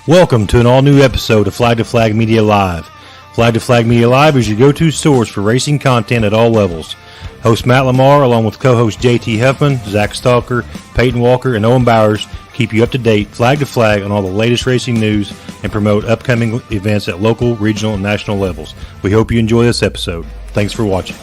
Welcome to an all-new episode of Flag to Flag Media Live. Flag to Flag Media Live is your go-to source for racing content at all levels. Host Matt Lamar, along with co-host JT Huffman, Zach Stalker, Peyton Walker, and Owen Bowers, keep you up to date, flag to flag, on all the latest racing news and promote upcoming events at local, regional, and national levels. We hope you enjoy this episode. Thanks for watching.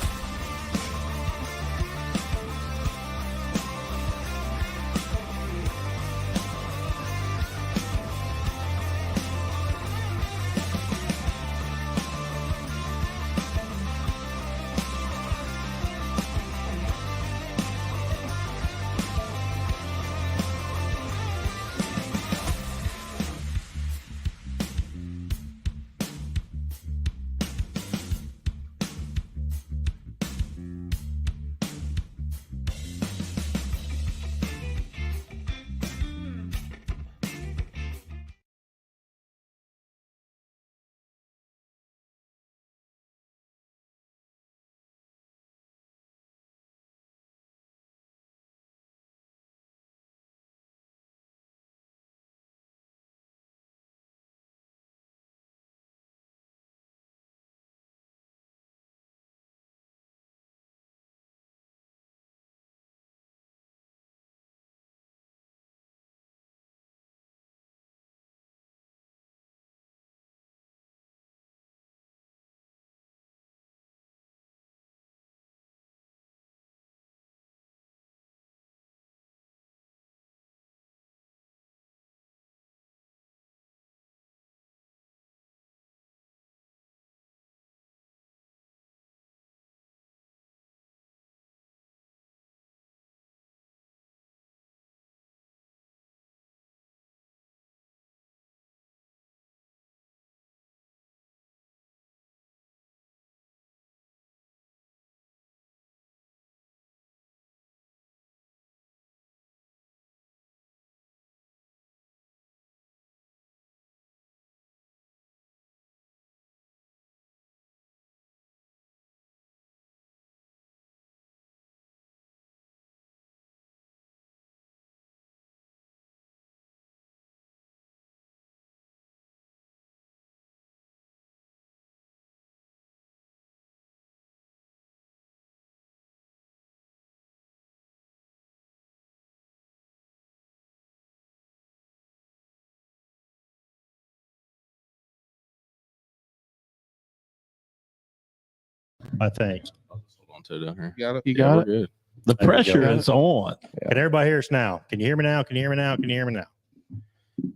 I think. Hold on to it down here. You got it? You got it? Good. The pressure is on. Can everybody hear us now? Can you hear me now? Can you hear me now? Can you hear me now?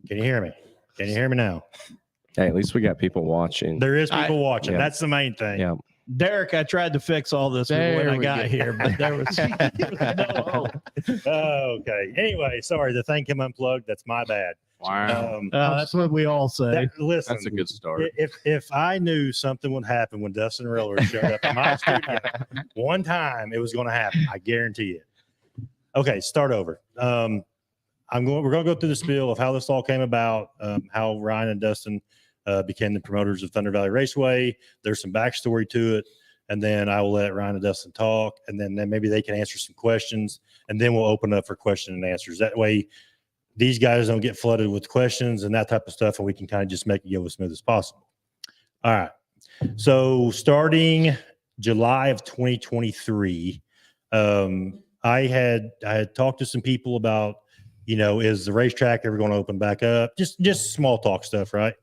Can you hear me? Can you hear me now? Hey, at least we got people watching. There is people watching. Yeah. That's the main thing. Yeah. Derek, I tried to fix all this There when I we got go. here, but there was no hope. Okay. Anyway, sorry, the thing came unplugged. That's my bad. Wow. That's what we all say. Listen, That's a good start. if I knew something would happen when Dustin Riller showed up in my studio one time, it was going to happen. I guarantee it. Okay, start over. We're going to go through the spiel of how this all came about, how Ryan and Dustin became the promoters of Thunder Valley Raceway. There's some backstory to it, and then I will let Ryan and Dustin talk, and then maybe they can answer some questions, and then we'll open up for question and answers. That way, these guys don't get flooded with questions and that type of stuff, and we can kind of just make it go as smooth as possible. All right. So starting July of 2023, I had talked to some people about, is the racetrack ever going to open back up? Just small talk stuff, right?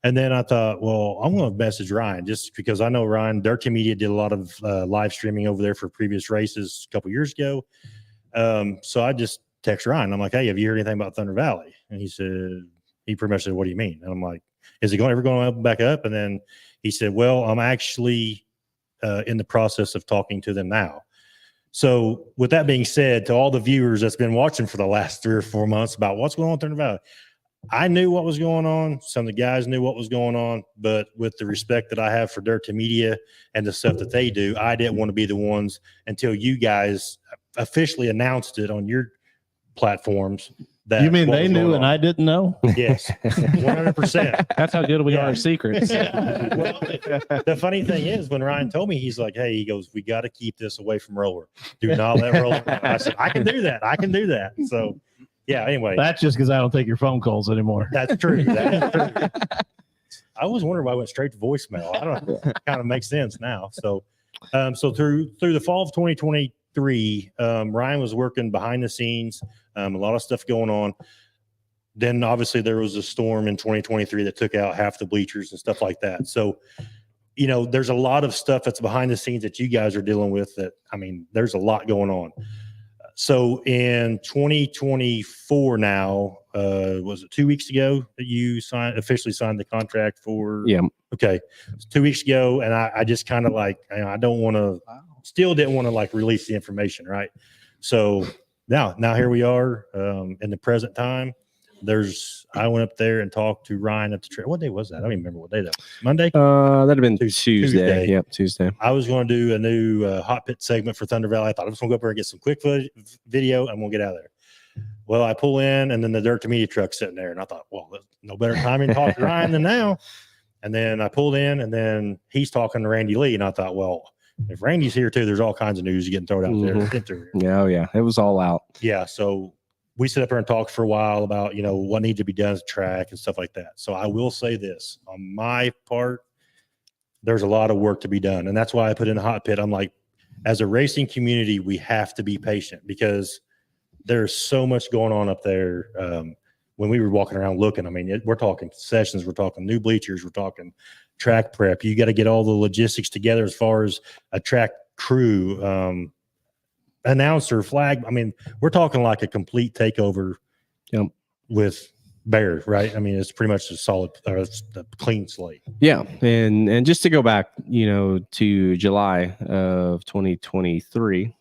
And then I thought, well, I'm going to message Ryan just because I know Ryan, Dirt Team Media did a lot of live streaming over there for previous races a couple years ago. So I just text Ryan. I'm like, hey, have you heard anything about Thunder Valley? And he pretty much said, what do you mean? And I'm like, is it ever going to open back up? And then he said, well, I'm actually in the process of talking to them now. So with that being said, to all the viewers that's been watching for the last 3 or 4 months about what's going on in Thunder Valley, I knew what was going on. Some of the guys knew what was going on, but with the respect that I have for Dirt to Media and the stuff that they do, I didn't want to be the ones until you guys officially announced it on your platforms. That You mean they knew and I didn't know? Yes, 100%. That's how good we Yeah. are at secrets. Well, the funny thing is, when Ryan told me, he's like, hey, he goes, we got to keep this away from Roller. Do not let Roller. I said, I can do that. I can do that. So Yeah. Anyway, That's just because I don't take your phone calls anymore. that's true. That's true. I always wondered why I went straight to voicemail. I don't know. Kind of makes sense now. So, so through the fall of 2023, Ryan was working behind the scenes, a lot of stuff going on. Then obviously there was a storm in 2023 that took out half the bleachers and stuff like that. So, you know, there's a lot of stuff that's behind the scenes that you guys are dealing with that, I mean, there's a lot going on. So in 2024 now, was it 2 weeks ago that you officially signed the contract for? Yeah. Okay. 2 weeks ago. And I just kind of like, I don't want to, still didn't want to like release the information. Right. So now here we are, in the present time. I went up there and talked to Ryan at the trail. What day was that? I don't even remember what day that was. Monday? That'd have been Tuesday. Tuesday. Yep, Tuesday. I was going to do a new hot pit segment for Thunder Valley. I thought I was going to go up there and get some quick video. I'm going to get out of there. Well, I pull in and then the dirt to media truck's sitting there. And I thought, well, there's no better timing to talk to Ryan than now. And then I pulled in and then he's talking to Randy Lee. And I thought, well, if Randy's here too, there's all kinds of news getting thrown out there. Yeah, oh yeah. It was all out. Yeah. So we sit up there and talked for a while about, you know, what needs to be done to track and stuff like that. So I will say this on my part, there's a lot of work to be done. And that's why I put in a hot pit. I'm like, as a racing community, we have to be patient because there's so much going on up there. When we were walking around looking, I mean, we're talking sessions, we're talking new bleachers, we're talking track prep. You got to get all the logistics together as far as a track crew, announcer, flag. I mean, we're talking like a complete takeover with Bear, right? I mean, it's pretty much a solid, a clean slate. Yeah, and just to go back, you know, to July of 2023,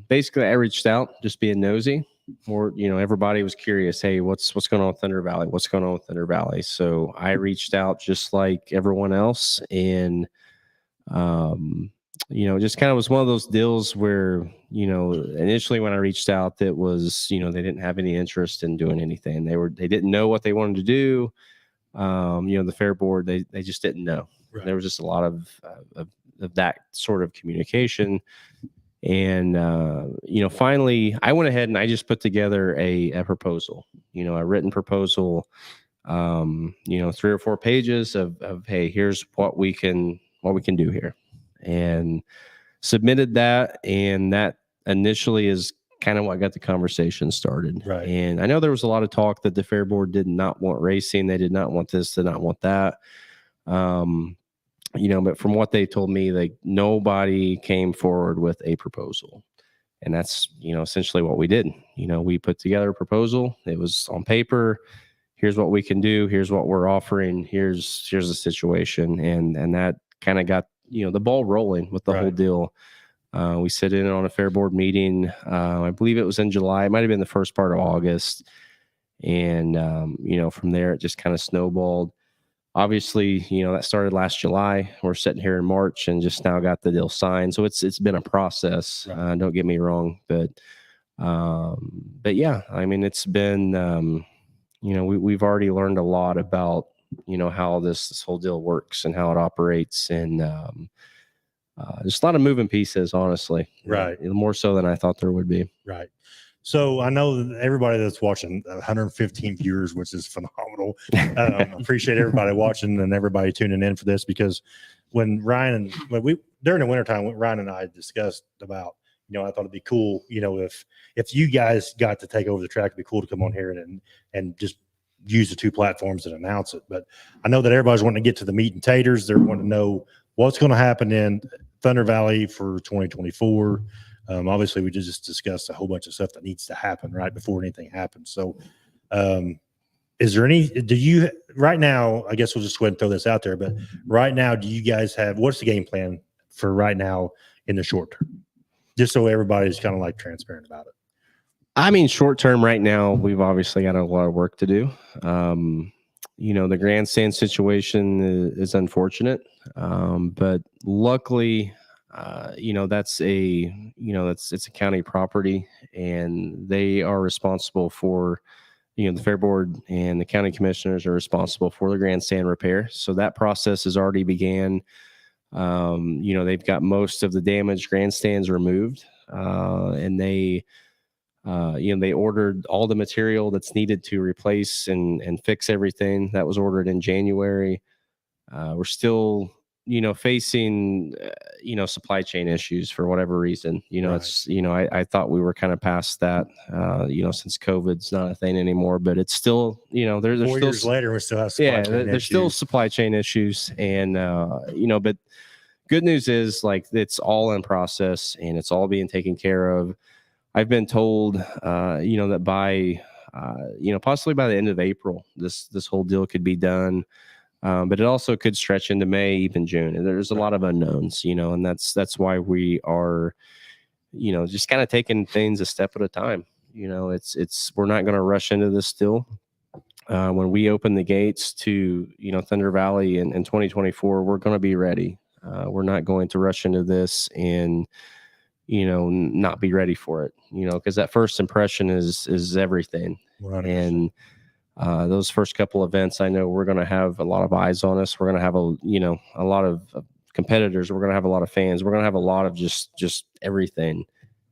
basically I reached out, just being nosy. More, you know, everybody was curious. Hey, what's going on with Thunder Valley? What's going on with Thunder Valley? So I reached out just like everyone else, and you know, just kind of was one of those deals where, you know, initially when I reached out, that was, you know, they didn't have any interest in doing anything. They didn't know what they wanted to do. You know, the fair board, they just didn't know. Right. There was just a lot of that sort of communication. And, you know, finally I went ahead and I just put together a proposal, you know, a written proposal, you know, 3 or 4 pages of, hey, here's what we can do here. And submitted that, and that initially is kind of what got the conversation started. Right. And I know there was a lot of talk that the fair board did not want racing, they did not want this, did not want that. You know, but from what they told me, like nobody came forward with a proposal, and that's, you know, essentially what we did. You know, we put together a proposal. It was on paper. Here's what we can do. Here's what we're offering. Here's the situation, and that kind of got, you know, the ball rolling with the whole deal. We sit in on a fair board meeting. I believe it was in July. It might have been the first part of August. And, you know, from there, it just kind of snowballed. Obviously, you know, that started last July. We're sitting here in March and just now got the deal signed. So it's been a process. Right. Don't get me wrong, but yeah, I mean, it's been, you know, we've already learned a lot about, you know, how this whole deal works and how it operates, and just a lot of moving pieces, honestly. Right. More so than I thought there would be. Right. So I know that everybody that's watching, 115 viewers, which is phenomenal. Appreciate everybody watching and everybody tuning in for this, because when during the wintertime, when Ryan and I discussed about, you know, I thought it'd be cool, you know, if you guys got to take over the track, it'd be cool to come on here and just use the 2 platforms and announce it. But I know that everybody's wanting to get to the meat and taters. They're wanting to know what's going to happen in Thunder Valley for 2024. Obviously, we just discussed a whole bunch of stuff that needs to happen right before anything happens. So, is there right now, I guess we'll just go ahead and throw this out there, but right now, do you guys what's the game plan for right now in the short term? Just so everybody's kind of like transparent about it. I mean, short term right now, we've obviously got a lot of work to do. You know, the grandstand situation is unfortunate, but luckily, you know, it's a county property, and they are responsible for, you know, the fair board and the county commissioners are responsible for the grandstand repair. So that process has already began. You know, they've got most of the damaged grandstands removed, and they They ordered all the material that's needed to replace and fix everything that was ordered in January. We're still, facing, supply chain issues for whatever reason. Right. It's, I thought we were kind of past that, since COVID's not a thing anymore, but it's still, there's 4 still, years later, we still have supply chain there's still issues. supply chain issues. And, but good news is like, it's all in process and it's all being taken care of. I've been told, that by, possibly by the end of April, this whole deal could be done. But it also could stretch into May, even June. And there's a lot of unknowns, and that's why we are, just kind of taking things a step at a time. We're not going to rush into this still. When we open the gates to, Thunder Valley in 2024, we're going to be ready. We're not going to rush into this and, not be ready for it, because that first impression is everything. Right. And those first couple events, I know we're going to have a lot of eyes on us. We're going to have a lot of competitors. We're going to have a lot of fans. We're going to have a lot of just everything.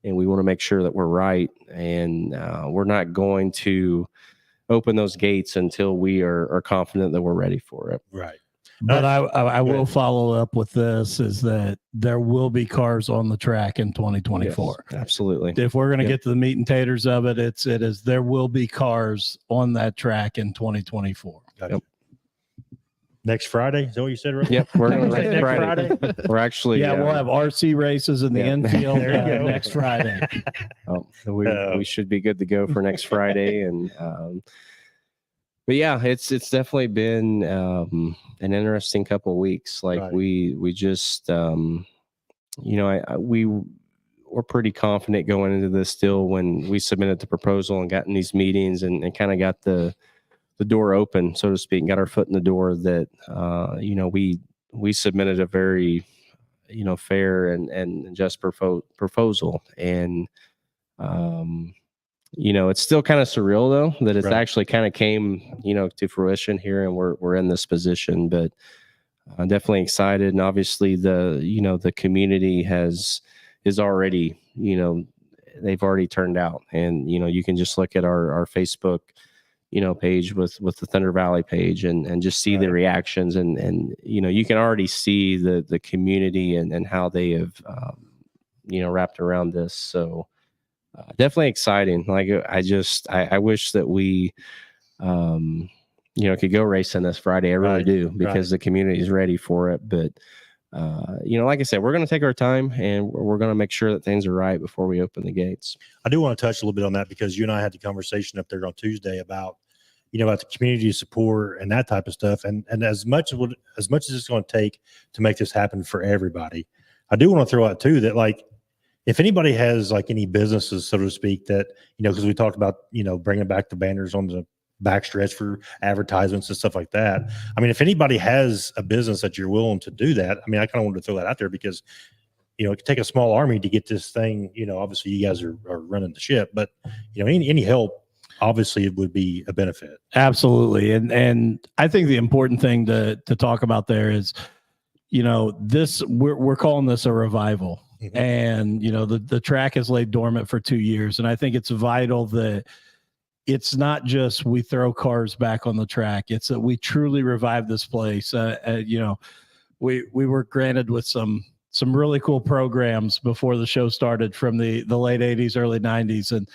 And we want to make sure that we're right. And we're not going to open those gates until we are confident that we're ready for it. Right. But I will follow up with this is that there will be cars on the track in 2024. Yes, absolutely. If we're going to get to the meat and taters of it, it is there will be cars on that track in 2024. Gotcha. Yep. Next Friday, is that what you said, right? Yep, we're going to Next Friday. We're actually we'll have RC races in the infield There you go. next Friday. So we should be good to go for next Friday. And but yeah, it's definitely been an interesting couple of weeks. Like right. we just we were pretty confident going into this still when we submitted the proposal and got in these meetings and kind of got the door open, so to speak, and got our foot in the door that we submitted a very fair and just proposal. And it's still kind of surreal though that it's right. actually kind of came to fruition here, and we're in this position. But I'm definitely excited, and obviously the community is already they've already turned out, and you can just look at our Facebook page with the Thunder Valley page and just see the reactions, and you can already see the community and how they have wrapped around this. So definitely exciting. Like I wish that we could go racing this Friday. I really do, because the community is ready for it. But like I said, we're going to take our time and we're going to make sure that things are right before we open the gates. I do want to touch a little bit on that, because you and I had the conversation up there on Tuesday about about the community support and that type of stuff. And as much as it's going to take to make this happen for everybody, I do want to throw out too that, like, if anybody has like any businesses, so to speak, that, because we talked about, bringing back the banners on the backstretch for advertisements and stuff like that. I mean, if anybody has a business that you're willing to do that, I mean, I kind of wanted to throw that out there, because, it could take a small army to get this thing, obviously you guys are running the ship, but, any help, obviously it would be a benefit. Absolutely. And I think the important thing to talk about there is, this, we're calling this a revival. Mm-hmm. And, the track has laid dormant for 2 years. And I think it's vital that it's not just we throw cars back on the track. It's that we truly revive this place. We were granted with some really cool programs before the show started from the late 80s, early 90s. And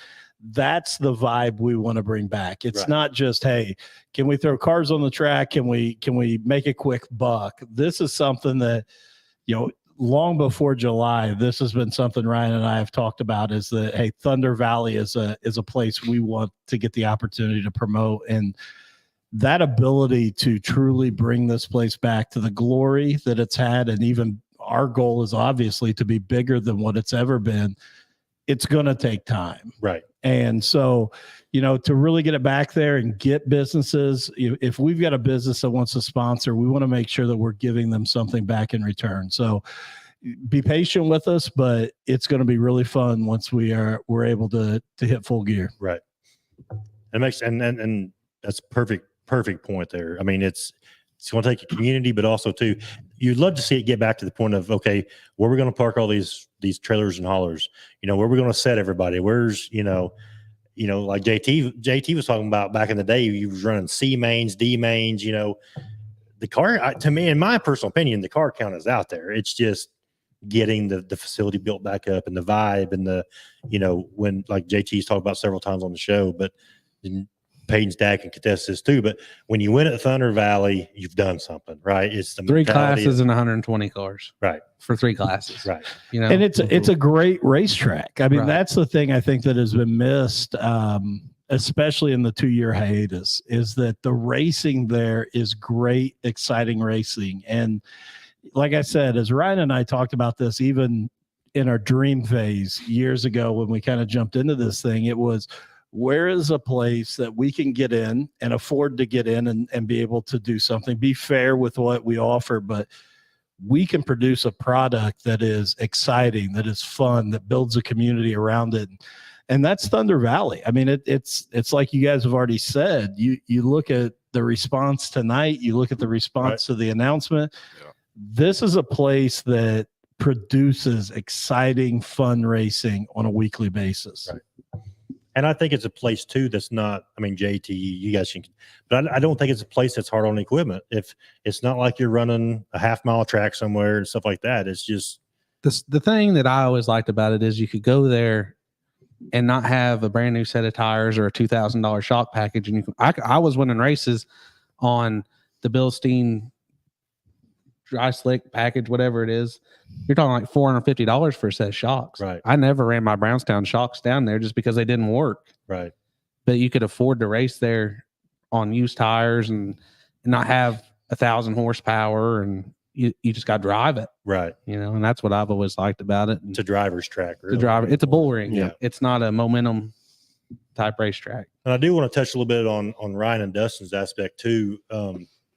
that's the vibe we want to bring back. It's not just, hey, can we throw cars on the track? Can we make a quick buck? This is something that, long before July, this has been something Ryan and I have talked about, is that, hey, Thunder Valley is a place we want to get the opportunity to promote. And that ability to truly bring this place back to the glory that it's had, and even our goal is obviously to be bigger than what it's ever been. It's going to take time. Right. And so, to really get it back there and get businesses, if we've got a business that wants to sponsor, we want to make sure that we're giving them something back in return. So be patient with us, but it's going to be really fun once we're able to hit full gear. Right. It makes, and that's perfect point there. I mean, it's going to take a community, but also too, you'd love to see it get back to the point of, okay, where we're going to park all these these trailers and haulers. Where we're going to set everybody. Where's like JT was talking about back in the day. You was running C mains, D mains. The car, to me, in my personal opinion, the car count is out there. It's just getting the facility built back up and the vibe and the, when like JT's talked about several times on the show, but Peyton's dad can contest this too. But when you win at Thunder Valley, you've done something, right? It's the 3 mentality classes and 120 cars, right? For 3 classes, Right. And it's a great racetrack. I mean, Right. that's the thing I think that has been missed, especially in the 2-year hiatus, is that the racing there is great, exciting racing. And like I said, as Ryan and I talked about this, even in our dream phase years ago, when we kind of jumped into this thing, it was, where is a place that we can get in and afford to get in and be able to do something, be fair with what we offer, but we can produce a product that is exciting, that is fun, that builds a community around it. And that's Thunder Valley. I mean, it's like you guys have already said, you look at the response tonight, you look at the response to the announcement. Yeah. This is a place that produces exciting, fun racing on a weekly basis. Right. And I think it's a place too that's not, I mean, JT, you guys can, but I don't think it's a place that's hard on equipment. If it's not like you're running a half-mile track somewhere and stuff like that, it's just the thing that I always liked about it is you could go there and not have a brand new set of tires or a $2,000 shock package. And I was winning races on the Bilstein dry slick package, whatever it is. You're talking like $450 for a set of shocks. Right. I never ran my Brownstown shocks down there just because they didn't work. right. But you could afford to race there on used tires and not have 1,000 horsepower, and you just got to drive it, Right. and that's what I've always liked about it. It's a driver's track. The driver, it's a bull ring. Yeah. It's not a momentum type racetrack. And I do want to touch a little bit on Ryan and Dustin's aspect too,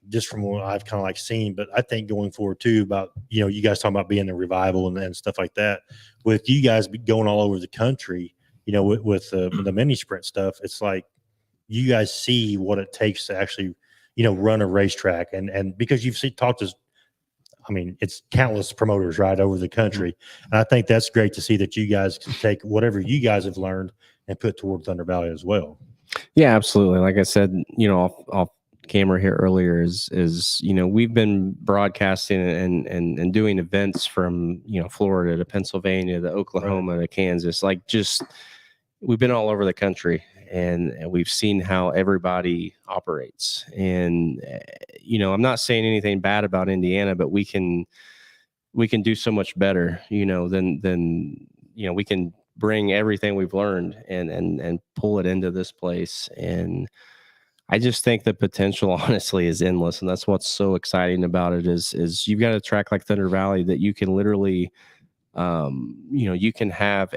just from what I've kind of like seen. But I think going forward too about, you guys talking about being the revival and stuff like that, with you guys going all over the country, with the mini sprint stuff, it's like you guys see what it takes to actually, run a racetrack. And because you've talked to, I mean, it's countless promoters right over the country. And I think that's great to see that you guys can take whatever you guys have learned and put toward Thunder Valley as well. Yeah, absolutely. Like I said, off camera here earlier is we've been broadcasting and doing events from Florida to Pennsylvania to Oklahoma to Kansas. Like, just we've been all over the country, and we've seen how everybody operates. And I'm not saying anything bad about Indiana, but we can do so much better than we can bring everything we've learned and pull it into this place. And I just think the potential, honestly, is endless. And that's what's so exciting about it is you've got a track like Thunder Valley that you can literally, you can have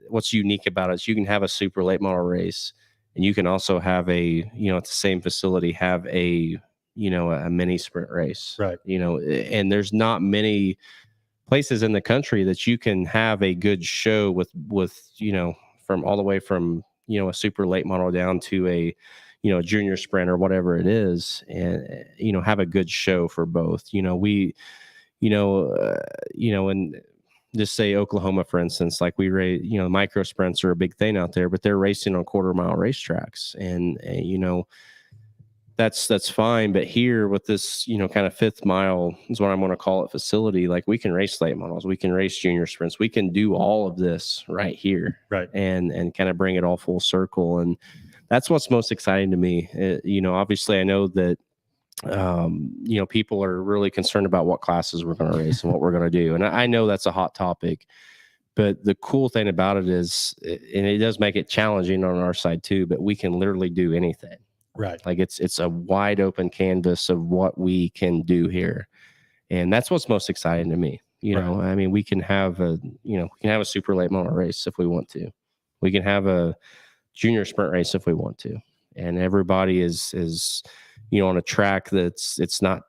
what's unique about it is you can have a super late model race, and you can also have at the same facility, have a mini sprint race. Right. And there's not many places in the country that you can have a good show with from all the way from a super late model down to a junior sprint or whatever it is, and have a good show for both. And just say Oklahoma, for instance, like we race, micro sprints are a big thing out there, but they're racing on quarter-mile racetracks, and that's fine. But here with this, kind of fifth mile is what I'm going to call it facility. Like, we can race late models, we can race junior sprints, we can do all of this right here, Right. and kind of bring it all full circle. And that's what's most exciting to me. Obviously I know that, people are really concerned about what classes we're going to race and what we're going to do. And I know that's a hot topic, but the cool thing about it is, and it does make it challenging on our side too, but we can literally do anything. Right. Like, it's a wide open canvas of what we can do here. And that's what's most exciting to me. I mean, we can have a super late model race if we want to. We can have a junior sprint race if we want to. And everybody is on a track that's it's not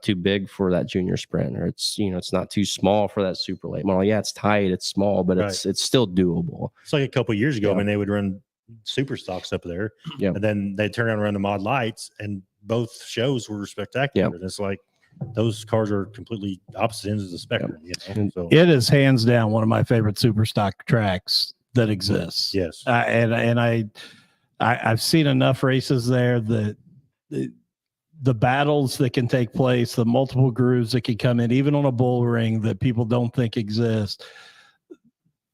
too big for that junior sprint, or it's not too small for that super late model. Yeah, it's tight, it's small, but it's still doable. It's like a couple of years ago, Yeah. I mean, they would run super stocks up there, Yeah. and then they'd turn around and run the mod lights, and both shows were spectacular. Yeah. And it's like, those cars are completely opposite ends of the spectrum. You know? So It is hands down one of my favorite super stock tracks that exists. yes, I've seen enough races there that the battles that can take place, the multiple grooves that can come in, even on a bull ring that people don't think exist.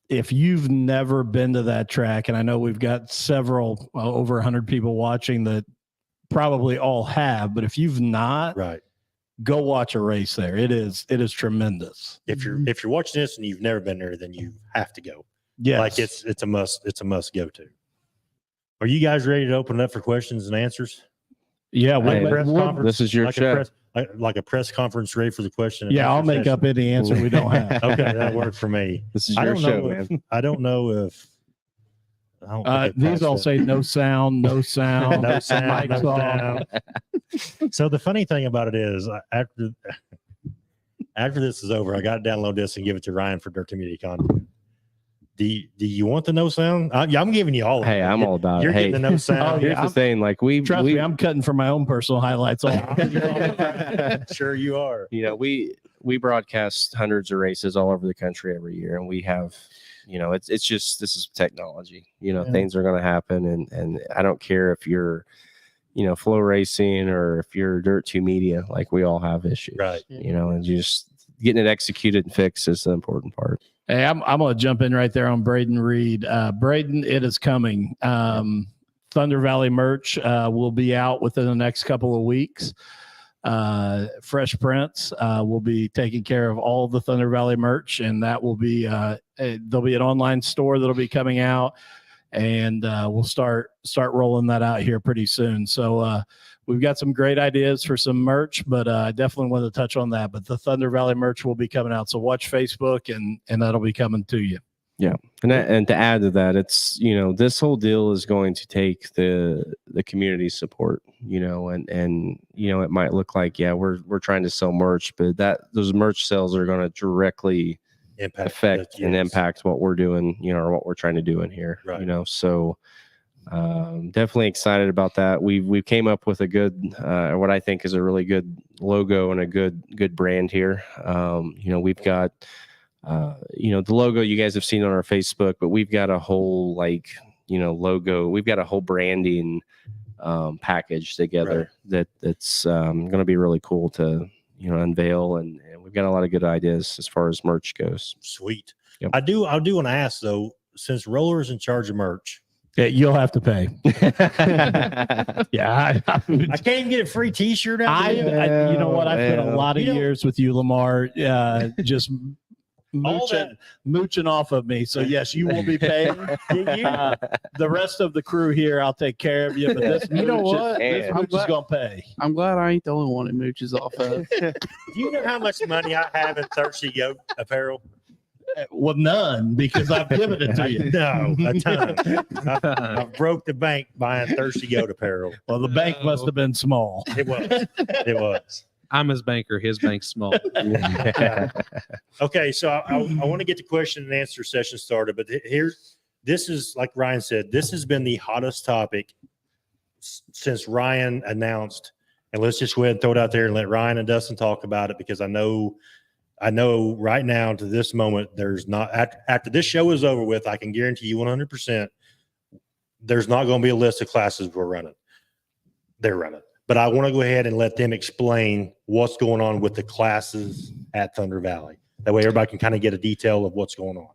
If you've never been to that track, and I know we've got several over 100 people watching that probably all have, but if you've not, right. go watch a race there. It is tremendous. If you're watching this and you've never been there, then you have to go. Yes. Like it's a must go to. Are you guys ready to open it up for questions and ansers? Yeah, Hey, Press conference, this is your like show. like a press conference ready for the question. and I'll answer make session? up any answer we don't have. Okay, that worked for me. This is I your don't show, know man. I don't know if I don't think it These passed all that. say no sound, no sound, No sound, mic's no off. sound. So the funny thing about it is, after this is over, I got to download this and give it to Ryan for Dirt Media content. Do you want the no sound? I'm giving you all of Hey, it. I'm all about You're it. Hey, getting the no sound. Oh, here's yeah, the thing. Like Trust me, I'm cutting from my own personal highlights. Sure you are. you know, we broadcast hundreds of races all over the country every year, and we have, you know, it's just, this is technology. You know, Yeah. things are going to happen, and I don't care if you're, you know, flow racing or if you're Dirt 2 Media. Like, we all have issues, Right. You know, and just getting it executed and fixed is the important part. Hey, I'm going to jump in right there on Braden Reed. Braden, it is coming. Thunder Valley merch will be out within the next couple of weeks. Fresh Prints will be taking care of all the Thunder Valley merch, and that will be there'll be an online store that'll be coming out, and we'll start rolling that out here pretty soon. So we've got some great ideas for some merch, but I definitely want to touch on that. But the Thunder Valley merch will be coming out, so watch Facebook, and that'll be coming to you. Yeah. And to add to that, it's, you know, this whole deal is going to take the community support, you know, and, you know, it might look like, yeah, we're trying to sell merch, but those merch sales are going to directly affect and impact what we're doing, you know, or what we're trying to do in here, Right. you know, so definitely excited about that. We came up with a good, what I think is a really good logo and a good brand here. You know, we've got, you know, the logo you guys have seen on our Facebook, but we've got a whole, like, you know, logo. We've got a whole branding package together that's going to be really cool to, you know, unveil, and we've got a lot of good ideas as far as merch goes. Sweet. Yep. I do want to ask though, since Roller's in charge of merch, Yeah, you'll have to pay. Yeah, I can't even get a free T-shirt out. I you know what? I spent a Well, lot of you know- years with you, Lamar. Just that- mooching off of me. So yes, you will be paying. The rest of the crew here, I'll take care of you. But this, You know mooch is- what? This I'm mooch is glad- gonna pay. I'm glad I ain't the only one it mooches off of. Do you know how much money I have in Thirsty Goat apparel? Well, none, because I've given it to you. No, a ton. I broke the bank buying Thirsty Goat apparel. Well, the bank must have been small. It was. It was. I'm his banker. His bank's small. Okay, so I want to get the question and answer session started, but this is, like Ryan said, this has been the hottest topic since Ryan announced, and let's just go ahead and throw it out there and let Ryan and Dustin talk about it, because I know right now to this moment, there's not, after this show is over with, I can guarantee you 100%, there's not going to be a list of classes they're running. But I want to go ahead and let them explain what's going on with the classes at Thunder Valley. That way everybody can kind of get a detail of what's going on.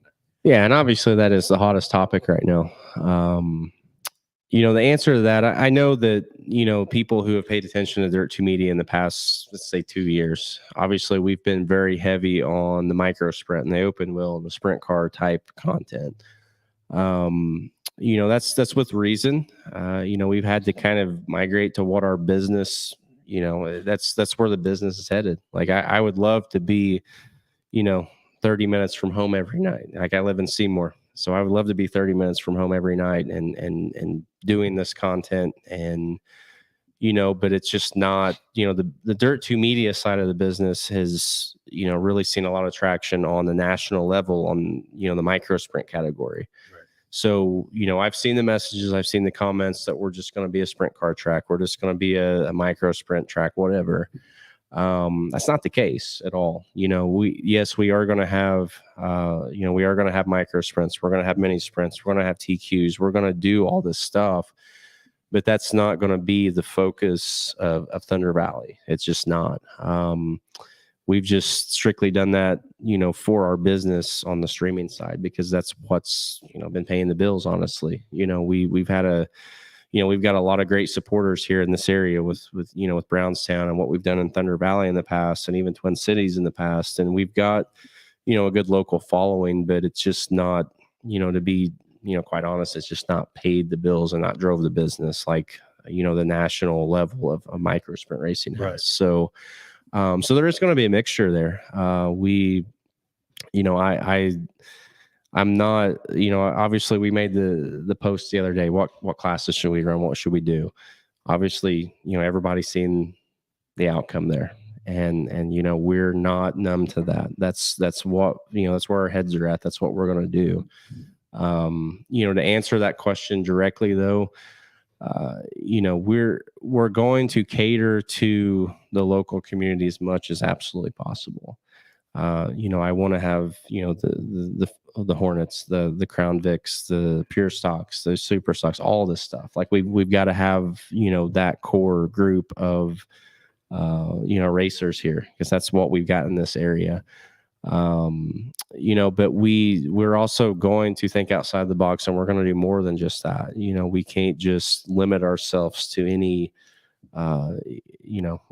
Yeah, and obviously that is the hottest topic right now. You know, the answer to that, I know that, you know, people who have paid attention to Dirt 2 Media in the past, let's say 2 years, obviously we've been very heavy on the micro sprint and the open wheel and the sprint car type content. You know, that's with reason. You know, we've had to kind of migrate to what our business, you know, that's where the business is headed. Like I would love to be, you know, 30 minutes from home every night. Like I live in Seymour, so I would love to be 30 minutes from home every night and doing this content, and, you know, but it's just not, you know, the Dirt 2 Media side of the business has, you know, really seen a lot of traction on the national level on, you know, the micro sprint category. Right. So, you know, I've seen the messages, I've seen the comments that we're just going to be a sprint car track. We're just going to be a micro sprint track, whatever. That's not the case at all. We are going to have, we are going to have micro sprints. We're going to have mini sprints. We're going to have TQs. We're going to do all this stuff, but that's not going to be the focus of Thunder Valley. It's just not. We've just strictly done that, for our business on the streaming side, because that's what's, been paying the bills, honestly. We've had we've got a lot of great supporters here in this area with Brownstown and what we've done in Thunder Valley in the past, and even Twin Cities in the past. And we've got, a good local following, but it's just not, to be, quite honest, it's just not paid the bills and not drove the business like, the national level of micro sprint racing has. Right. So there is going to be a mixture there. I'm not, obviously we made the post the other day. What classes should we run? What should we do? Obviously, everybody's seen the outcome there, and we're not numb to that. That's what, that's where our heads are at. That's what we're going to do. To answer that question directly though, we're going to cater to the local community as much as absolutely possible. I want to have, the Hornets, the Crown Vics, the Pure Stocks, the Super Stocks, all this stuff. Like we've got to have, that core group of, racers here, because that's what we've got in this area. But we're also going to think outside the box, and we're going to do more than just that. We can't just limit ourselves to any, we're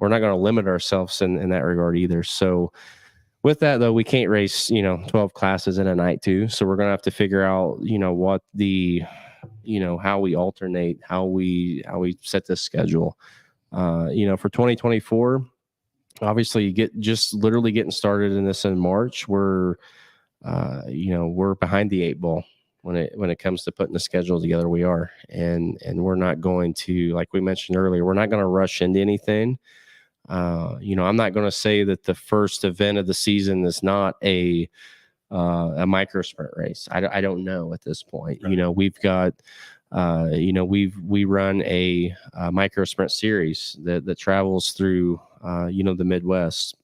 not going to limit ourselves in that regard either. So with that though, we can't race, 12 classes in a night too. So we're going to have to figure out, what the, how we alternate, how we set this schedule. For 2024, obviously you just literally getting started in this in March. We're behind the 8 ball when it comes to putting the schedule together. We are, and we're not going to, like we mentioned earlier, we're not going to rush into anything. I'm not going to say that the first event of the season is not a micro sprint race. I don't know at this point. Right. We've got, we run a micro sprint series that travels through, the Midwest,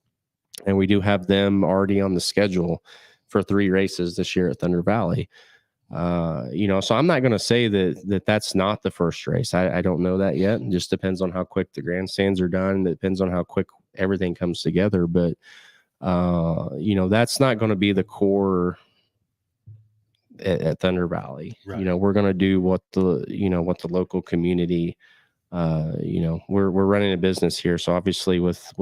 and we do have them already on the schedule for 3 races this year at Thunder Valley. So I'm not going to say that's not the first race. I don't know that yet. It just depends on how quick the grandstands are done. It depends on how quick everything comes together. But, that's not going to be the core at Thunder Valley. Right. We're going to do what the local community, we're running a business here. So obviously with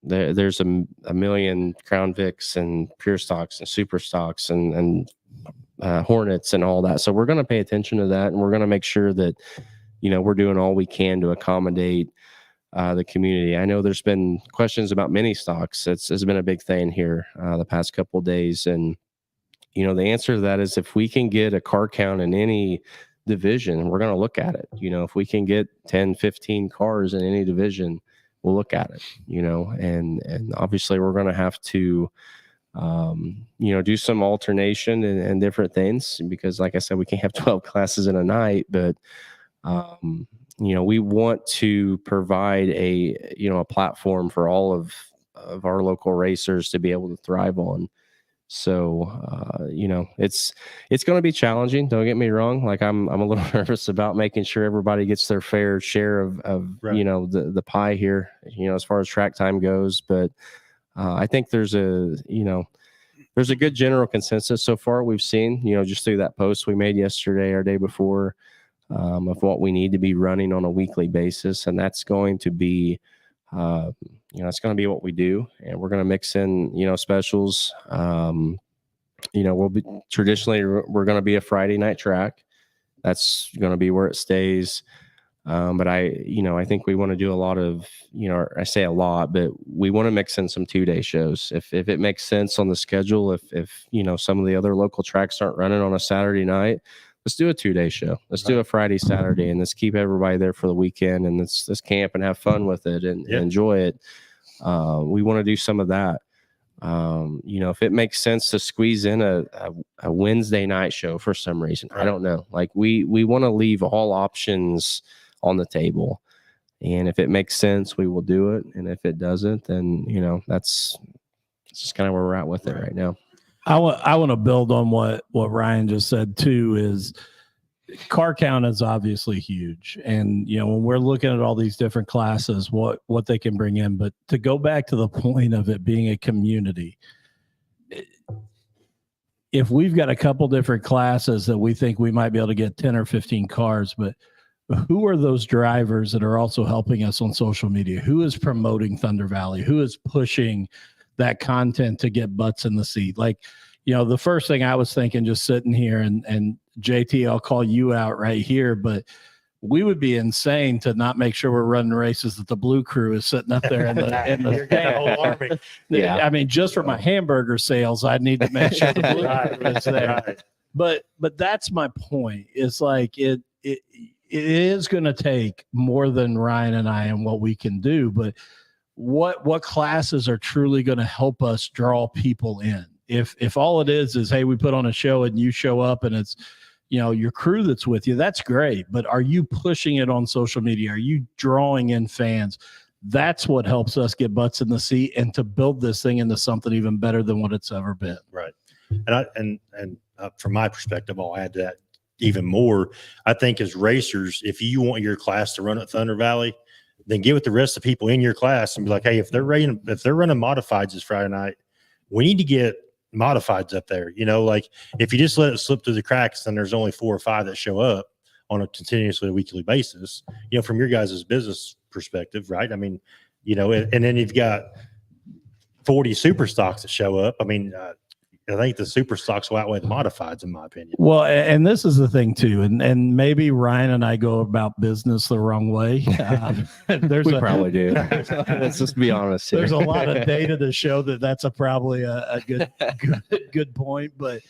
there's a million Crown Vics and Pure Stocks and Super Stocks and Hornets and all that. So we're going to pay attention to that, and we're going to make sure that, we're doing all we can to accommodate the community. I know there's been questions about mini stocks. It's been a big thing here the past couple of days. And, the answer to that is if we can get a car count in any division, we're going to look at it. If we can get 10, 15 cars in any division, we'll look at it, and obviously we're going to have to, do some alternation and different things, because like I said, we can't have 12 classes in a night, but, we want to provide a platform for all of our local racers to be able to thrive on. So, it's going to be challenging. Don't get me wrong. Like I'm a little nervous about making sure everybody gets their fair share of Right. The pie here, as far as track time goes. But, I think there's a good general consensus so far we've seen, just through that post we made yesterday or day before, of what we need to be running on a weekly basis. And that's going to be, it's going to be what we do. And we're going to mix in, specials. We'll be traditionally, we're going to be a Friday night track. That's going to be where it stays. But I think we want to do a lot of, I say a lot, but we want to mix in some 2-day shows. If it makes sense on the schedule, if some of the other local tracks aren't running on a Saturday night, let's do a 2-day show. Let's do a Friday, Saturday, and let's keep everybody there for the weekend, and let's camp and have fun with it and enjoy it. We want to do some of that. If it makes sense to squeeze in a Wednesday night show for some reason, I don't know. Like we want to leave all options on the table. And if it makes sense, we will do it. And if it doesn't, then, you know, that's just kind of where we're at with it right now. I want to build on what Ryan just said too. Is car count is obviously huge, and you know when we're looking at all these different classes, what they can bring in. But to go back to the point of it being a community, if we've got a couple different classes that we think we might be able to get 10 or 15 cars, but who are those drivers that are also helping us on social media? Who is promoting Thunder Valley? Who is pushing that content to get butts in the seat? Like, you know, the first thing I was thinking just sitting here, and JT, I'll call you out right here, but we would be insane to not make sure we're running races that the Blue Crew is sitting up there in the You're getting a whole army. Yeah. I mean, just for my hamburger sales, I need to make sure the Blue Crew is there. Right. But that's my point. It's like it is going to take more than Ryan and I and what we can do, but what classes are truly going to help us draw people in? If all it is, hey, we put on a show and you show up and it's, you know, your crew that's with you, that's great. But are you pushing it on social media? Are you drawing in fans? That's what helps us get butts in the seat and to build this thing into something even better than what it's ever been. Right. And from my perspective, I'll add to that even more. I think as racers, if you want your class to run at Thunder Valley, then get with the rest of the people in your class and be like, hey, if they're running modifieds this Friday night, we need to get modifieds up there. You know, like if you just let it slip through the cracks, then there's only 4 or 5 that show up on a continuously weekly basis, you know, from your guys' business perspective, right? I mean, you know, and then you've got 40 super stocks that show up. I mean, I think the super stocks will outweigh the modifieds, in my opinion. Well, and this is the thing too, and maybe Ryan and I go about business the wrong way. We probably do. Let's just be honest here. There's a lot of data to show that that's probably a good point, but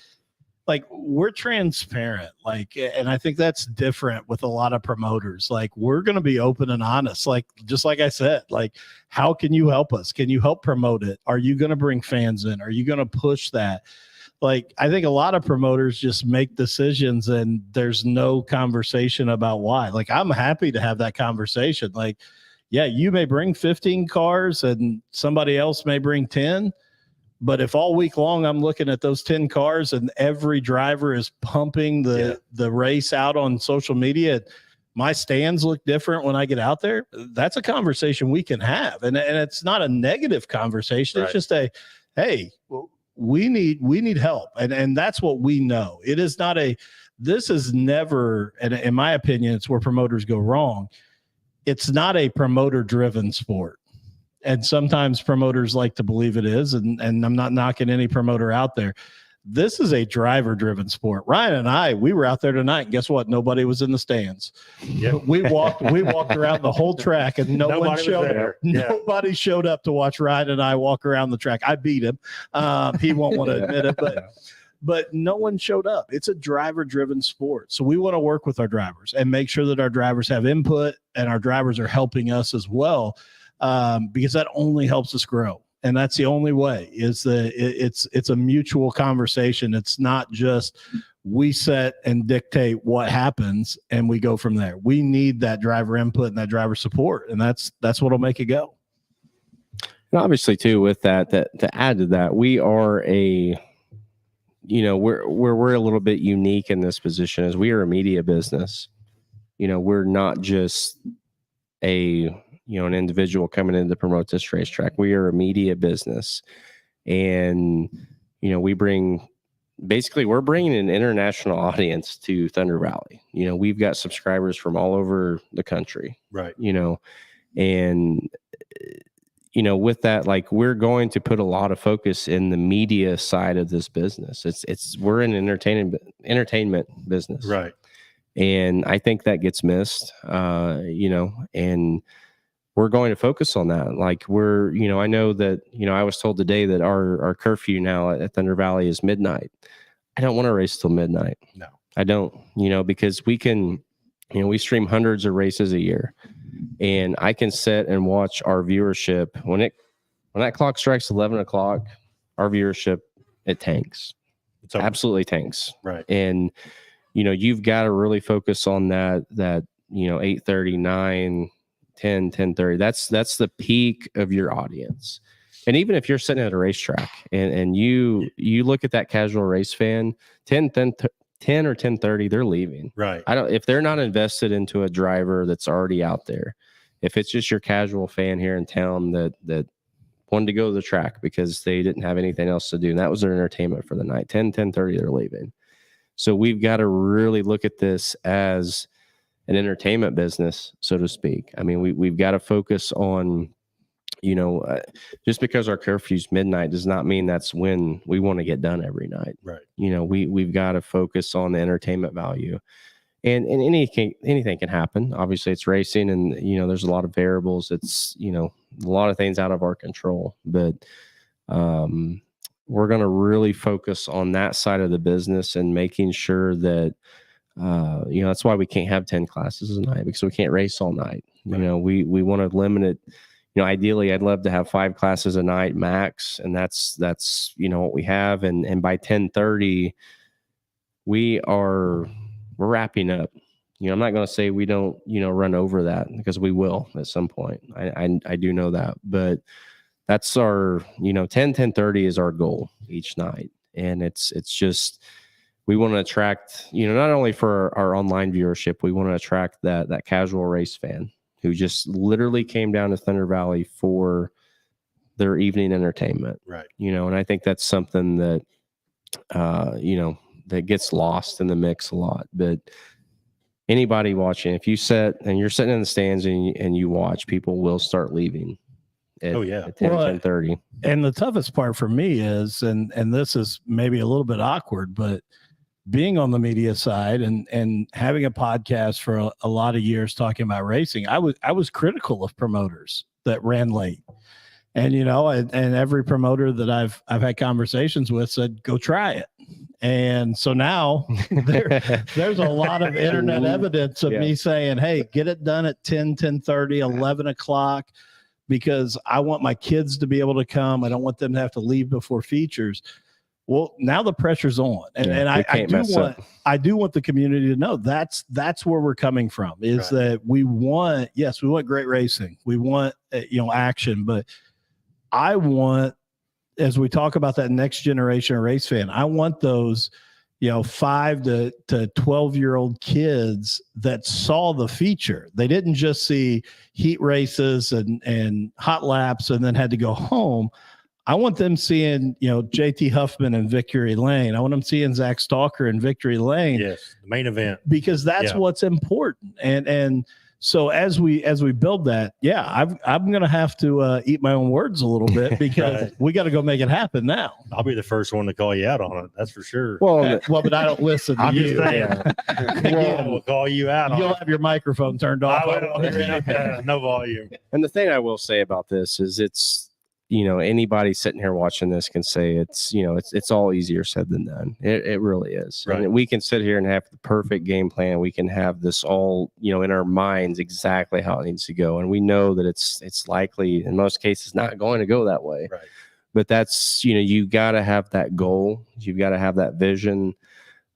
like we're transparent, like, and I think that's different with a lot of promoters. Like we're going to be open and honest, like just like I said, like how can you help us? Can you help promote it? Are you going to bring fans in? Are you going to push that? Like I think a lot of promoters just make decisions and there's no conversation about why. Like I'm happy to have that conversation. Like, yeah, you may bring 15 cars and somebody else may bring 10. But if all week long I'm looking at those 10 cars and every driver is pumping the race out on social media, my stands look different when I get out there, that's a conversation we can have. And it's not a negative conversation. It's just a, hey, we need help. And that's what we know. It is not this is never, and in my opinion, it's where promoters go wrong. It's not a promoter driven sport. And sometimes promoters like to believe it is, and I'm not knocking any promoter out there. This is a driver-driven sport. Ryan and I, we were out there tonight, and guess what? Nobody was in the stands. Yep. We walked around the whole track, and nobody showed up. Nobody showed up to watch Ryan and I walk around the track. I beat him. He won't want to admit it, but no one showed up. It's a driver-driven sport. So we want to work with our drivers and make sure that our drivers have input and our drivers are helping us as well. Because that only helps us grow. And that's the only way is it's a mutual conversation. It's not just we set and dictate what happens and we go from there. We need that driver input and that driver support. And that's what'll make it go. And obviously too, with that to add to that, we are we're a little bit unique in this position as we are a media business. You know, we're not just an individual coming in to promote this racetrack. We are a media business, and we're bringing an international audience to Thunder Valley. You know, we've got subscribers from all over the country, right? And with that, like we're going to put a lot of focus in the media side of this business. We're an entertainment business, right? And I think that gets missed, and we're going to focus on that. Like I know that, I was told today that our curfew now at Thunder Valley is midnight. I don't want to race till midnight. No, I don't, because we can, we stream hundreds of races a year, and I can sit and watch our viewership when that clock strikes 11 o'clock, our viewership, it tanks. It absolutely tanks. Right. And, you've got to really focus on that 8:30, 9, 10:30. That's the peak of your audience. And even if you're sitting at a racetrack and you look at that casual race fan, 10 or 10:30, they're leaving. Right. If they're not invested into a driver that's already out there, if it's just your casual fan here in town that wanted to go to the track because they didn't have anything else to do, and that was their entertainment for the night, 10:30, they're leaving. So we've got to really look at this as an entertainment business, so to speak. I mean, we've got to focus on, just because our curfew's midnight does not mean that's when we want to get done every night. Right. We've got to focus on the entertainment value, and anything can happen. Obviously, it's racing, and there's a lot of variables. It's a lot of things out of our control, but we're going to really focus on that side of the business and making sure that that's why we can't have 10 classes a night, because we can't race all night. Right. We want to limit it. Ideally, I'd love to have 5 classes a night max, and that's what we have. And by 10:30, we're wrapping up. I'm not going to say we don't run over that, because we will at some point. I do know that, but that's our 10:30 is our goal each night, and it's just we want to attract not only for our online viewership, we want to attract that casual race fan who just literally came down to Thunder Valley for their evening entertainment. Right. And I think that's something that, that gets lost in the mix a lot. But anybody watching, if you sit and you're sitting in the stands and you watch, people will start leaving. At 10:30. And the toughest part for me is, and this is maybe a little bit awkward, but being on the media side and having a podcast for a lot of years talking about racing, I was critical of promoters that ran late. And and every promoter that I've had conversations with said, go try it. And so now there's a lot of internet evidence of me saying, hey, get it done at 10:30, 11 o'clock, because I want my kids to be able to come. I don't want them to have to leave before features. Well, now the pressure's on, and I do want the community to know that's where we're coming from. Is that we want great racing, we want action, but I want, as we talk about that next generation of race fan, I want those 5 to 12-year-old kids that saw the feature. They didn't just see heat races and hot laps and then had to go home. I want them seeing, JT Huffman in Victory Lane. I want them seeing Zach Stalker in Victory Lane. Yes, the main event. Because that's what's important. And so as we build that, I'm going to have to eat my own words a little bit, because we got to go make it happen now. I'll be the first one to call you out on it. That's for sure. Well, but I don't listen to you. We'll call you out. You'll have your microphone turned off. No volume. And the thing I will say about this is it's, anybody sitting here watching this can say it's all easier said than done. It really is. Right. And we can sit here and have the perfect game plan. We can have this all, in our minds exactly how it needs to go. And we know that it's likely in most cases not going to go that way. Right. But that's, you got to have that goal. You've got to have that vision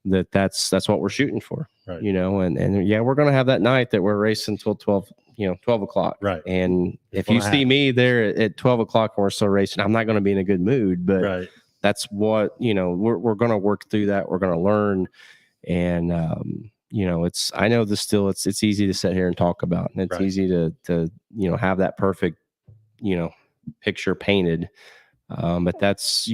that's what we're shooting for. Right. And we're going to have that night that we're racing till 12 o'clock. Right. And if you see me there at 12 o'clock and we're still racing, I'm not going to be in a good mood, but that's what, we're going to work through that. We're going to learn. And, I know it's easy to sit here and talk about, and it's easy to have that perfect, picture painted. But that's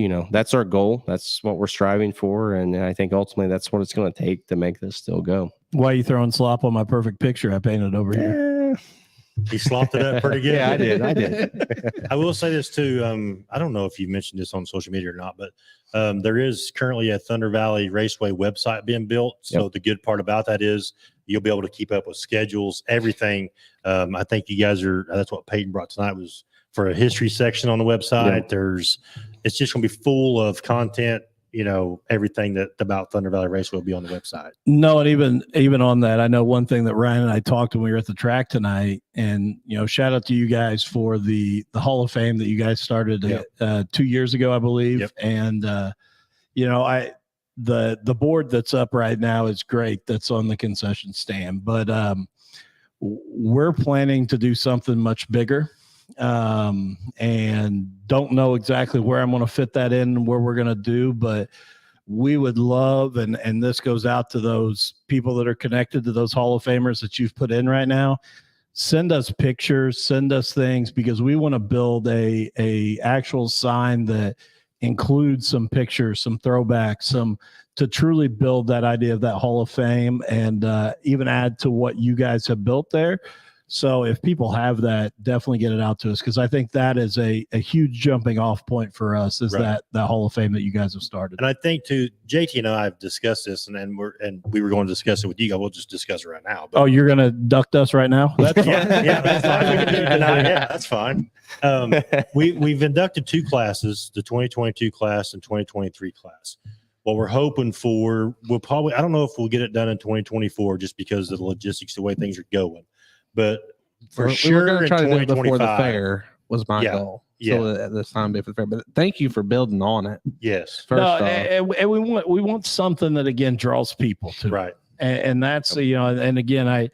our goal. That's what we're striving for. And I think ultimately that's what it's going to take to make this still go. Why are you throwing slop on my perfect picture I painted over here? He slopped it up pretty good. Yeah, I did. I will say this too. I don't know if you mentioned this on social media or not, but there is currently a Thunder Valley Raceway website being built. So the good part about that is you'll be able to keep up with schedules, everything. I think you guys that's what Peyton brought tonight, was for a history section on the website. It's just going to be full of content. Everything that about Thunder Valley Raceway will be on the website. No, and even on that, I know one thing that Ryan and I talked when we were at the track tonight, and shout out to you guys for the Hall of Fame that you guys started 2 years ago, I believe. And the board that's up right now is great. That's on the concession stand, but we're planning to do something much bigger, and don't know exactly where I'm going to fit that in and where we're going to do, but we would love, and this goes out to those people that are connected to those Hall of Famers that you've put in right now. Send us pictures, send us things, because we want to build a actual sign that includes some pictures, some throwbacks, to truly build that idea of that Hall of Fame, and even add to what you guys have built there. So if people have that, definitely get it out to us, because I think that is a huge jumping off point for us, is Right. that Hall of Fame that you guys have started. And I think too, JT and I have discussed this, and we were going to discuss it with you guys. We'll just discuss it right now. Oh, you're going to duct us right now? That's fine. yeah, that's fine. We can do it tonight. Yeah, that's fine. We've inducted 2 classes, the 2022 class and 2023 class. What we're hoping for, I don't know if we'll get it done in 2024 just because of the logistics, the way things are going. But for we sure, were going to in try to do it before the 2025, fair was my goal. Yeah. So at this time before the fair. But thank you for building on it. yes, First No, off. and we want something that, again, draws people to it. right. And that's, and again, I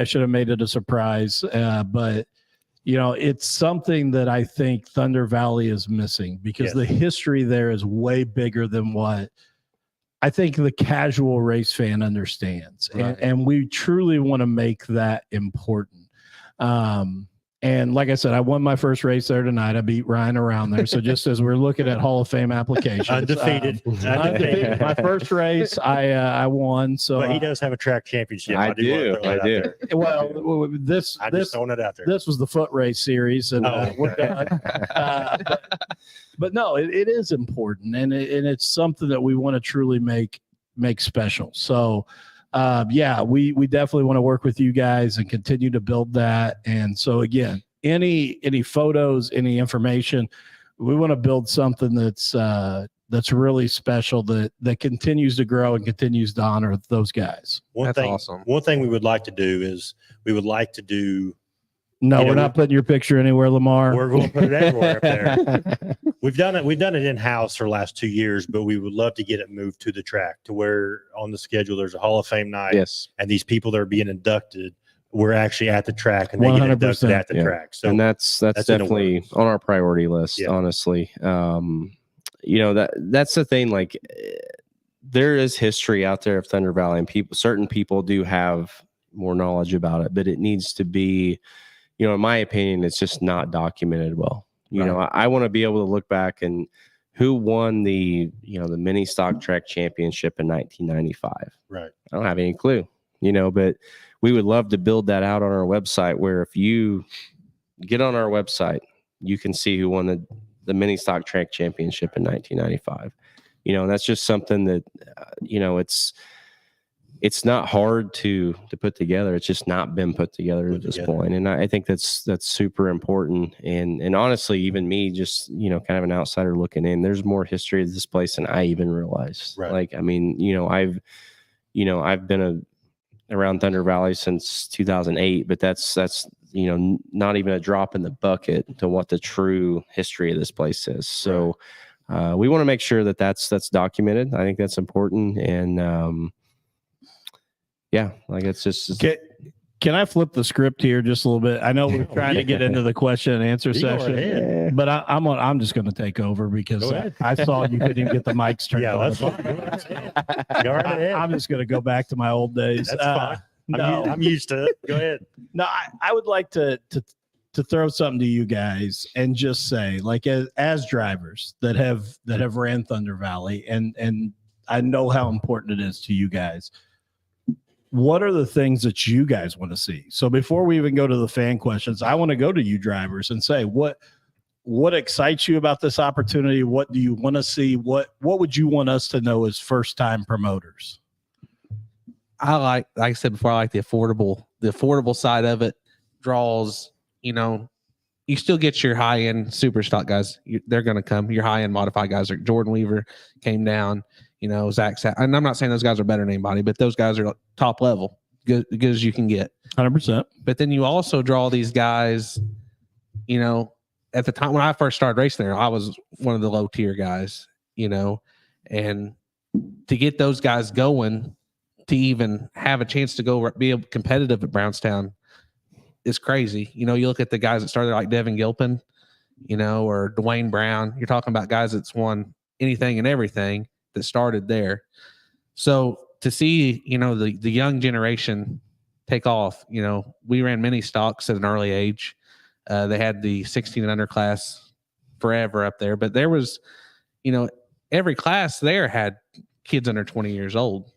should have made it a surprise, but it's something that I think Thunder Valley is missing, because Yes. the history there is way bigger than what I think the casual race fan understands. Right. And we truly want to make that important. And like I said, I won my first race there tonight. I beat Ryan around there. So just as we're looking at Hall of Fame applications, Undefeated. undefeated. My first race, I won. So But he does have a track championship. I wanna do. throw that I out do. there. well, this I'm just throwing it out there. this was the foot race series, and Oh, we're okay. done. But no, it is important, and it's something that we want to truly make special. So, we definitely want to work with you guys and continue to build that. And so, again, any photos, any information, we want to build something that's really special, that continues to grow and continues to honor those guys. That's awesome. One thing we would like to do is No, You know, we're not putting your picture anywhere, Lamar. we're going to put it everywhere up there. We've done it in-house for the last 2 years, but we would love to get it moved to the track, to where on the schedule there's a Hall of Fame night, Yes. and these people that are being inducted, we're actually at the track, and they get inducted 100%. at the Yeah. track. So And that's that's in the definitely works. on our priority list, Yeah. honestly. That's the thing. Like, there is history out there of Thunder Valley, and certain people do have more knowledge about it, but it needs to be, in my opinion, it's just not documented well. I want to be able to look back and who won the mini stock track championship in 1995. right. I don't have any clue, but we would love to build that out on our website, where if you get on our website, you can see who won the mini stock track championship in 1995. And that's just something that, it's not hard to put together. It's just not been put together at this point. And I think that's super important. And honestly, even me, just, kind of an outsider looking in, there's more history of this place than I even realized. Right. Like, I mean, I've been around Thunder Valley since 2008, but that's not even a drop in the bucket to what the true history of this place is. So we want to make sure that that's documented. I think that's important. And like, it's just Can I flip the script here just a little bit? I know we're trying to get into the question and answer You go session, ahead. but I'm just going to take over, because Go ahead. I saw you couldn't even get the mics turned Yeah, on. that's fine. Go right ahead. I'm just going to go back to my old days. That's fine. No, I'm used to it. Go ahead. no, I would like to throw something to you guys and just say, like, as drivers that have ran Thunder Valley, and I know how important it is to you guys. What are the things that you guys want to see? So before we even go to the fan questions, I want to go to you drivers and say, what excites you about this opportunity? What do you want to see? What would you want us to know as first time promoters? Like I said before, I like the affordable side of it. Draws, you still get your high end super stock guys. They're going to come. Your high end modified guys, like Jordan Weaver came down. Zach, and I'm not saying those guys are better than anybody, but those guys are top level, good as you can get. 100%. But then you also draw these guys, at the time when I first started racing there, I was one of the low tier guys, and to get those guys going, to even have a chance to go be competitive at Brownstown is crazy. You look at the guys that started like Devin Gilpin, or Dwayne Brown. You're talking about guys that's won anything and everything that started there. So to see, the young generation take off, we ran mini stocks at an early age. They had the 16 and under class forever up there, but there was, every class there had kids under 20 years old,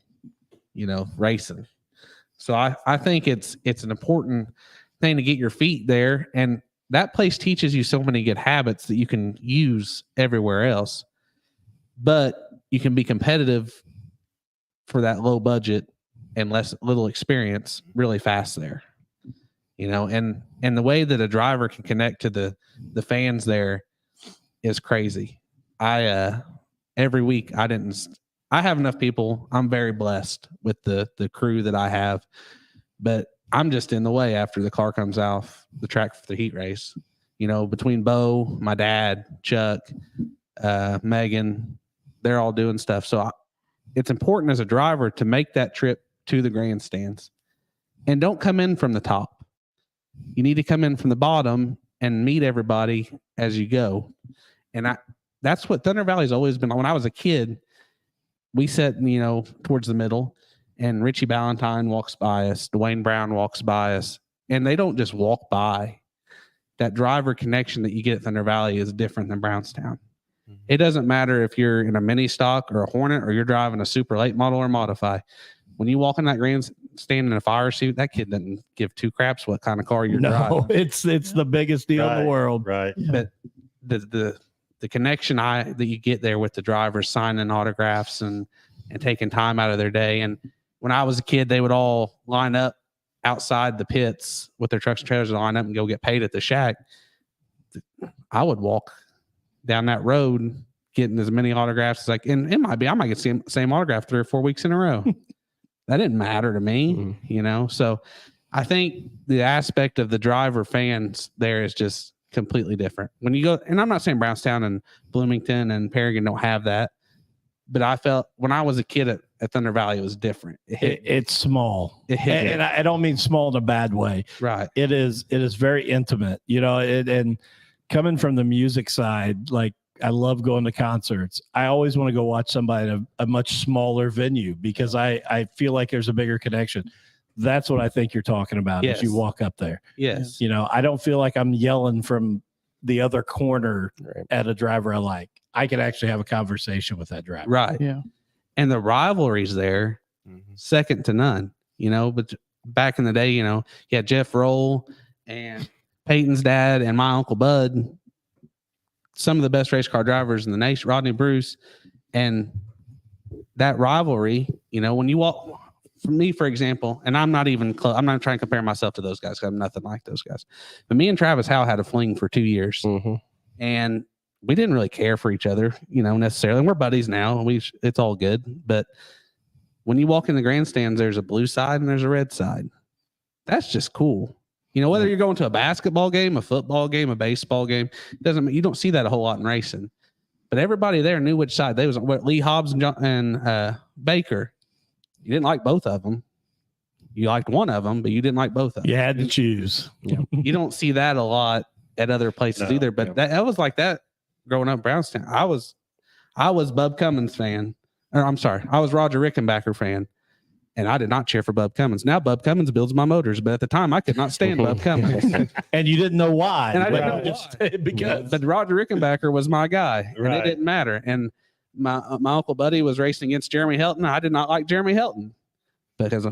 racing. So I think it's an important thing to get your feet there. And that place teaches you so many good habits that you can use everywhere else, but you can be competitive for that low budget and little experience really fast there, and the way that a driver can connect to the fans there is crazy. Every week I have enough people. I'm very blessed with the crew that I have, but I'm just in the way after the car comes off the track for the heat race. Between Bo, my dad, Chuck, Megan, they're all doing stuff. So it's important as a driver to make that trip to the grandstands, and don't come in from the top. You need to come in from the bottom and meet everybody as you go. And that's what Thunder Valley's always been. When I was a kid, we sat, towards the middle, and Richie Ballantyne walks by us, Dwayne Brown walks by us, and they don't just walk by. That driver connection that you get at Thunder Valley is different than Brownstown. Mm-hmm. It doesn't matter if you're in a mini stock or a Hornet or you're driving a super late model or modify. When you walk in that grandstand in a fire suit, that kid doesn't give two craps what kind of car you're driving. It's the biggest deal in the world. Right. But the connection that you get there with the drivers signing autographs and taking time out of their day. And when I was a kid, they would all line up outside the pits with their trucks and trailers and line up and go get paid at the shack. I would walk down that road getting as many autographs as and it might be, I might get the same autograph 3 or 4 weeks in a row. That didn't matter to me, So I think the aspect of the driver fans there is just completely different. When you go, and I'm not saying Brownstown and Bloomington and Paragon don't have that, but I felt when I was a kid at Thunder Valley, it was different. It's small. It hit and I don't mean small in a bad way. Right. It is very intimate, and coming from the music side, like I love going to concerts. I always want to go watch somebody at a much smaller venue because I feel like there's a bigger connection. That's what I think you're talking about as you walk up there. Yes. I don't feel like I'm yelling from the other corner at a driver I like. I can actually have a conversation with that driver. Right. Yeah. And the rivalries there, second to none, but back in the day, you had Jeff Roll and Peyton's dad and my Uncle Bud, some of the best race car drivers in the nation, Rodney Bruce. And that rivalry, when you walk, for me, for example, and I'm not even close, I'm not trying to compare myself to those guys because I'm nothing like those guys. But me and Travis Howe had a fling for 2 years. And we didn't really care for each other, necessarily. And we're buddies now. It's all good. But when you walk in the grandstands, there's a blue side and there's a red side. That's just cool. Whether you're going to a basketball game, a football game, a baseball game, you don't see that a whole lot in racing. But everybody there knew which side they was on. Lee Hobbs and Baker. You didn't like both of them. You liked one of them, but you didn't like both of them. You had to choose. You don't see that a lot at other places either. But that was like that growing up in Brownstown. I was Bub Cummins fan. Or I'm sorry, I was Roger Rickenbacker fan. And I did not cheer for Bub Cummins. Now Bub Cummins builds my motors, but at the time I could not stand Bub Cummins. And you didn't know why. And I didn't know why. Because but Roger Rickenbacker was my guy, and it didn't matter. And my Uncle Buddy was racing against Jeremy Helton. I did not like Jeremy Helton because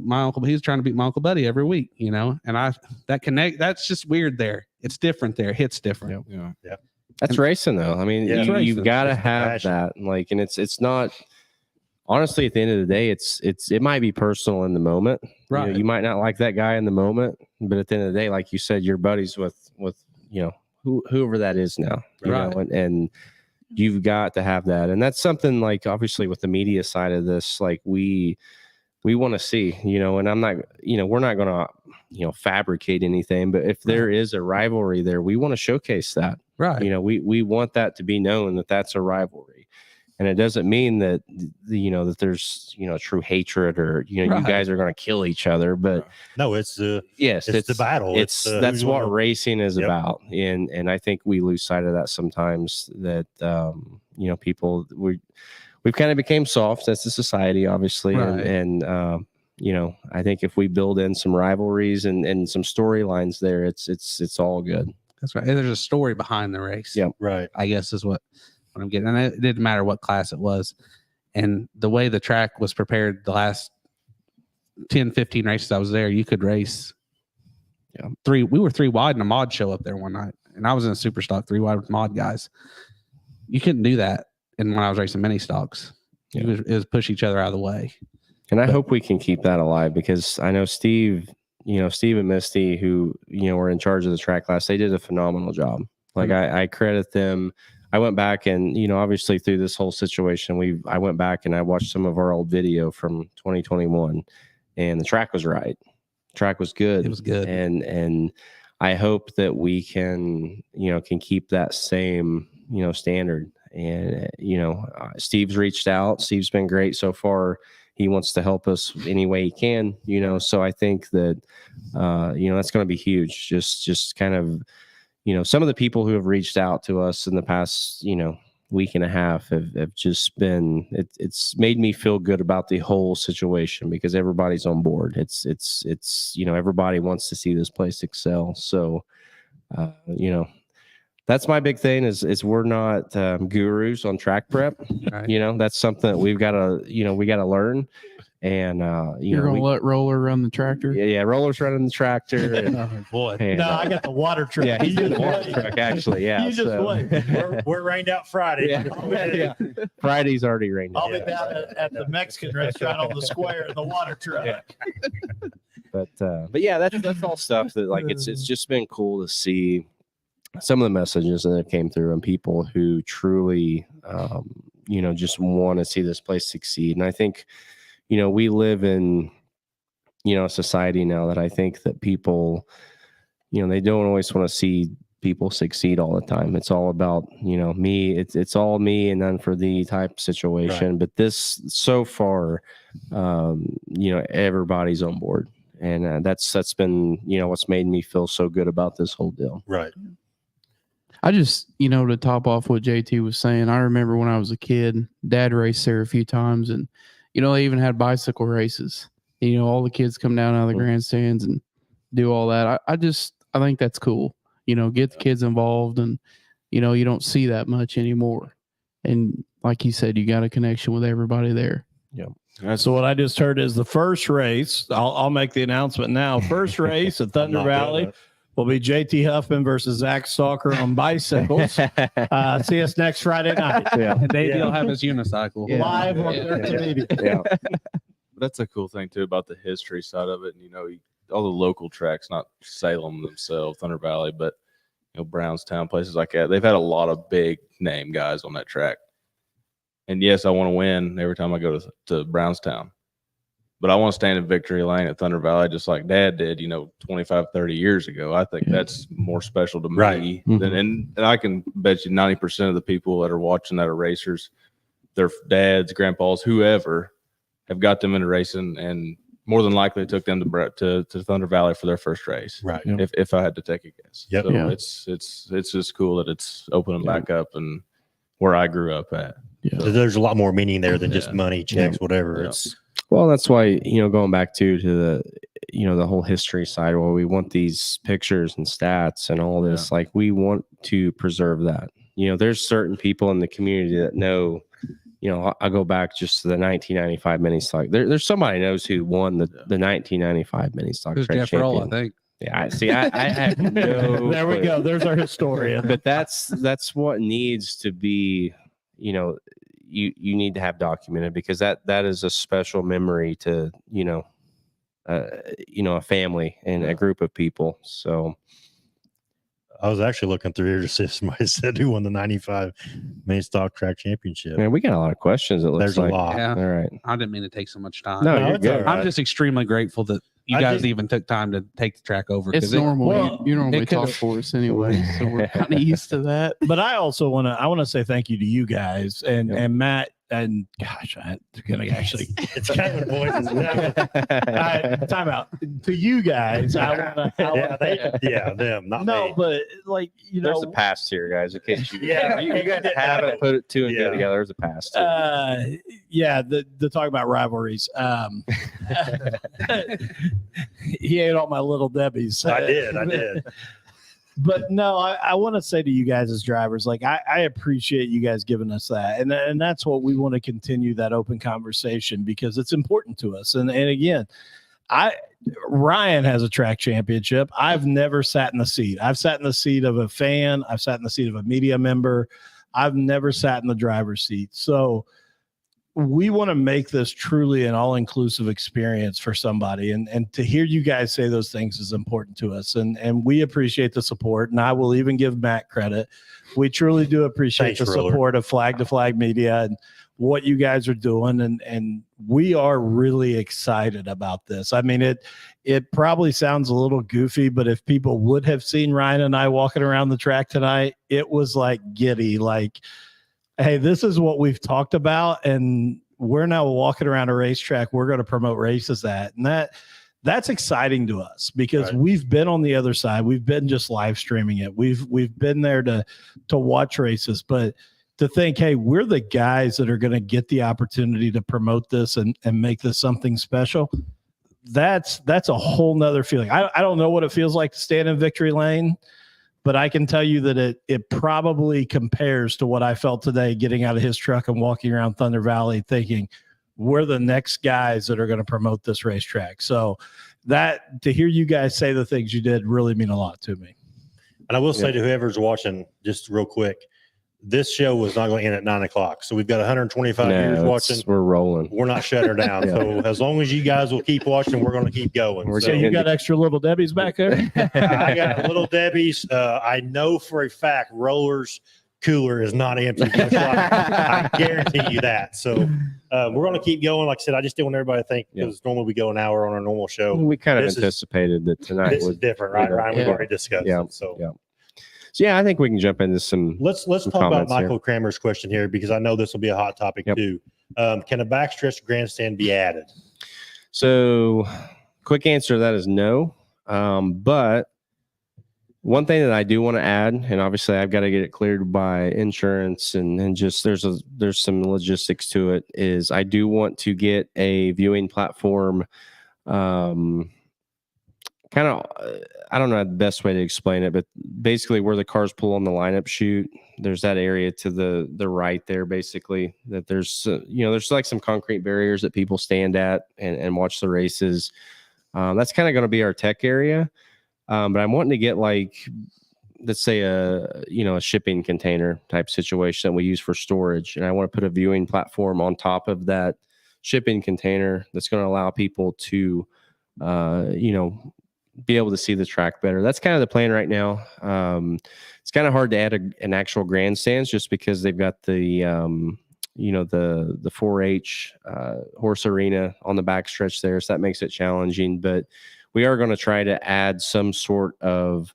my uncle, he was trying to beat my Uncle Buddy every week, And that's just weird there. It's different there. It hits different. Yeah. That's racing though. I mean, you've got to have passion. that. And it's not. Honestly, at the end of the day, it might be personal in the moment. Right. You might not like that guy in the moment, but at the end of the day, like you said, you're buddies with whoever that is now. You know, and you've got to have that. And that's something like obviously with the media side of this, like we want to see, and I'm not, we're not going to, fabricate anything, but if there is a rivalry there, we want to showcase that. Right. We want that to be known that that's a rivalry. And it doesn't mean that that there's true hatred or you Right. guys are going to kill each other, but No, it's the yes, it's the battle. It's who's that's what gonna- racing is Yep. about, and I think we lose sight of that sometimes. That people we've kind of became soft as a society, obviously, Right. and I think if we build in some rivalries and some storylines there, it's all good. That's right. And there's a story behind the race. Yep. Right. I guess is what I'm getting. And it didn't matter what class it was. And the way the track was prepared the last 10, 15 races I was there, you could race. Yeah. We were 3 wide in a mod show up there one night. And I was in a super stock 3 wide with mod guys. You couldn't do that. And when I was racing mini stocks, Yeah. it was push each other out of the way. And I hope we can keep that alive, because I know Steve and Misty, who, were in charge of the track class, they did a phenomenal job. Like I credit them. I went back and, obviously through this whole situation, I went back and I watched some of our old video from 2021, and the track was right. Track was good. It was good. And I hope that we can keep that same, standard. And, Steve's reached out. Steve's been great so far. He wants to help us any way he can, so I think that, that's going to be huge. Just kind of, some of the people who have reached out to us in the past, week and a half have just been, it's made me feel good about the whole situation, because everybody's on board. It's everybody wants to see this place excel. So, that's my big thing is we're not gurus on track prep. Right. That's something that we've got to learn. And You're gonna let Roller run the tractor? yeah, Roller's running the tractor. And, Oh, boy. and, No, I got the water truck. yeah, he's doing the water truck, actually. Yeah, You just so- wait. We're rained out Friday. Yeah. Friday's already rained out. I'll be down at the Mexican restaurant on the square in the water truck. Yeah. But yeah, that's all stuff that, like, it's just been cool to see some of the messages that came through, and people who truly just want to see this place succeed. And I think we live in a society now that I think that people they don't always want to see people succeed all the time. It's all about me. It's all me and none for thee type situation. Right. But this, so far, everybody's on board, and that's been what's made me feel so good about this whole deal. Right. I just, to top off what JT was saying, I remember when I was a kid, Dad raced there a few times, and they even had bicycle races. All the kids come down out of the grandstands and do all that. I think that's cool. Get the kids involved, and you don't see that much anymore. And like you said, you got a connection with everybody there. Yeah. So what I just heard is the first race. I'll make the announcement now. First race at Thunder Valley will be JT Huffman versus Zach Stalker on bicycles. See us next Friday night. Yeah. And Davey will have his unicycle. Live on Thursday media. Yeah. That's a cool thing too about the history side of it. And, all the local tracks, not Salem themselves, Thunder Valley, but Brownstown, places like that. They've had a lot of big name guys on that track. And yes, I want to win every time I go to Brownstown, but I want to stand in victory lane at Thunder Valley, just like Dad did, 25, 30 years ago. I think that's more special to me Right. than, and I can bet you 90% of the people that are watching that are racers, their dads, grandpas, whoever, have got them into racing, and more than likely took them to Thunder Valley for their first race. Right. If I had to take a guess. Yep. So Yeah. it's just cool that it's opening back up and where I grew up at. There's a lot more meaning there than just Yeah. money, checks, whatever. Yeah. It's Well, that's why, going back to the, the whole history side, where we want these pictures and stats and all this, like, we want to preserve that. There's certain people in the community that know, I go back just to the 1995 mini stock. There's somebody knows who won the 1995 mini stock It was track Jeff Roll, I champion. think. Yeah, I have no There we clue. go. There's our historian. But that's what needs to be, you need to have documented, because that is a special memory to, a family and a group of people. So I was actually looking through here to see if somebody said who won the 95 main stock track championship. man, we got a lot of questions. It looks There's like. a lot. Yeah. All right. I didn't mean to take so much time. No, No, you're it's all good. right. I'm just extremely grateful that you I guys did- even took time to take the track over. It's 'cause it- normal. well, you normally it could've- talk for us anyway, so we're kind of used to that. But I also want to say thank you to you guys and Yep. and Matt and gosh, I'm gonna actually It's kind of voices. time out to you guys. Yeah, them, not no, me. but like There's a past here, guys. In case you, Yeah. you guys haven't put it two and two Yeah. together. There's a past. Here. yeah, the talk about rivalries. He ate all my little Debbie's. I did. But no, I want to say to you guys as drivers, like I appreciate you guys giving us that, and that's what we want to continue, that open conversation, because it's important to us. And again, Ryan has a track championship. I've never sat in the seat. I've sat in the seat of a fan. I've sat in the seat of a media member. I've never sat in the driver's seat. So we want to make this truly an all-inclusive experience for somebody. And to hear you guys say those things is important to us. And we appreciate the support. And I will even give Matt credit. We truly do appreciate Thanks, the Roller. support of Flag to Flag Media and what you guys are doing. And we are really excited about this. I mean, it probably sounds a little goofy, but if people would have seen Ryan and I walking around the track tonight, it was like giddy, like, hey, this is what we've talked about, and we're now walking around a racetrack we're going to promote races at. And that's exciting to us, because Right. we've been on the other side. We've been just live streaming it. We've been there to watch races, but to think, hey, we're the guys that are going to get the opportunity to promote this and make this something special. That's a whole nother feeling. I don't know what it feels like to stand in victory lane, but I can tell you that it probably compares to what I felt today getting out of his truck and walking around Thunder Valley thinking, we're the next guys that are going to promote this racetrack. So that, to hear you guys say the things you did, really mean a lot to me. And I will say to whoever's watching, just real quick, this show was not going to end at 9:00. So we've got 125 viewers watching. We're rolling. We're not shutting her down. Yeah. So as long as you guys will keep watching, we're going to keep going. We're So So you getting- got extra little Debbie's back there? I got little Debbie's. I know for a fact Roller's cooler is not empty. I guarantee you that. So we're going to keep going. Like I said, I just didn't want everybody to think, because normally we go an hour on our normal show. We kind of This is- anticipated that tonight This is would. different, right, Ryan? We've Yeah. already discussed Yeah. it. So Yeah. So yeah, I think we can jump into some. let's talk about comments here. Michael Kramer's question here, because I know this will be a hot topic Yep. too. Can a backstretch grandstand be added? So, quick answer to that is no. But one thing that I do want to add, and obviously I've got to get it cleared by insurance and just there's some logistics to it, is I do want to get a viewing platform. Kind of, I don't know the best way to explain it, but basically where the cars pull on the lineup chute, there's that area to the right there, basically, that there's there's like some concrete barriers that people stand at and watch the races. That's kind of going to be our tech area. But I'm wanting to get, like, let's say a shipping container type situation that we use for storage, and I want to put a viewing platform on top of that shipping container that's going to allow people to be able to see the track better. That's kind of the plan right now. It's kind of hard to add an actual grandstands, just because they've got the the 4-H horse arena on the backstretch there, so that makes it challenging. But we are going to try to add some sort of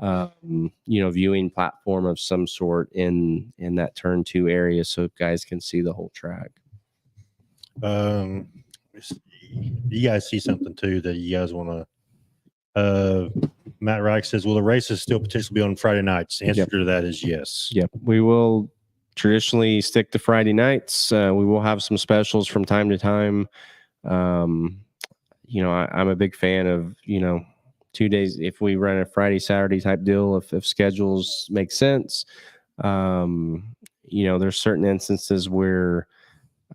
viewing platform of some sort in that turn 2 area, so guys can see the whole track. You guys see something too that you guys want to? Matt Reich says, will the races still potentially be on Friday nights? The answer Yep. to that is yes. Yep, we will traditionally stick to Friday nights. We will have some specials from time to time. I'm a big fan of 2 days if we run a Friday Saturday type deal, if schedules make sense. There's certain instances where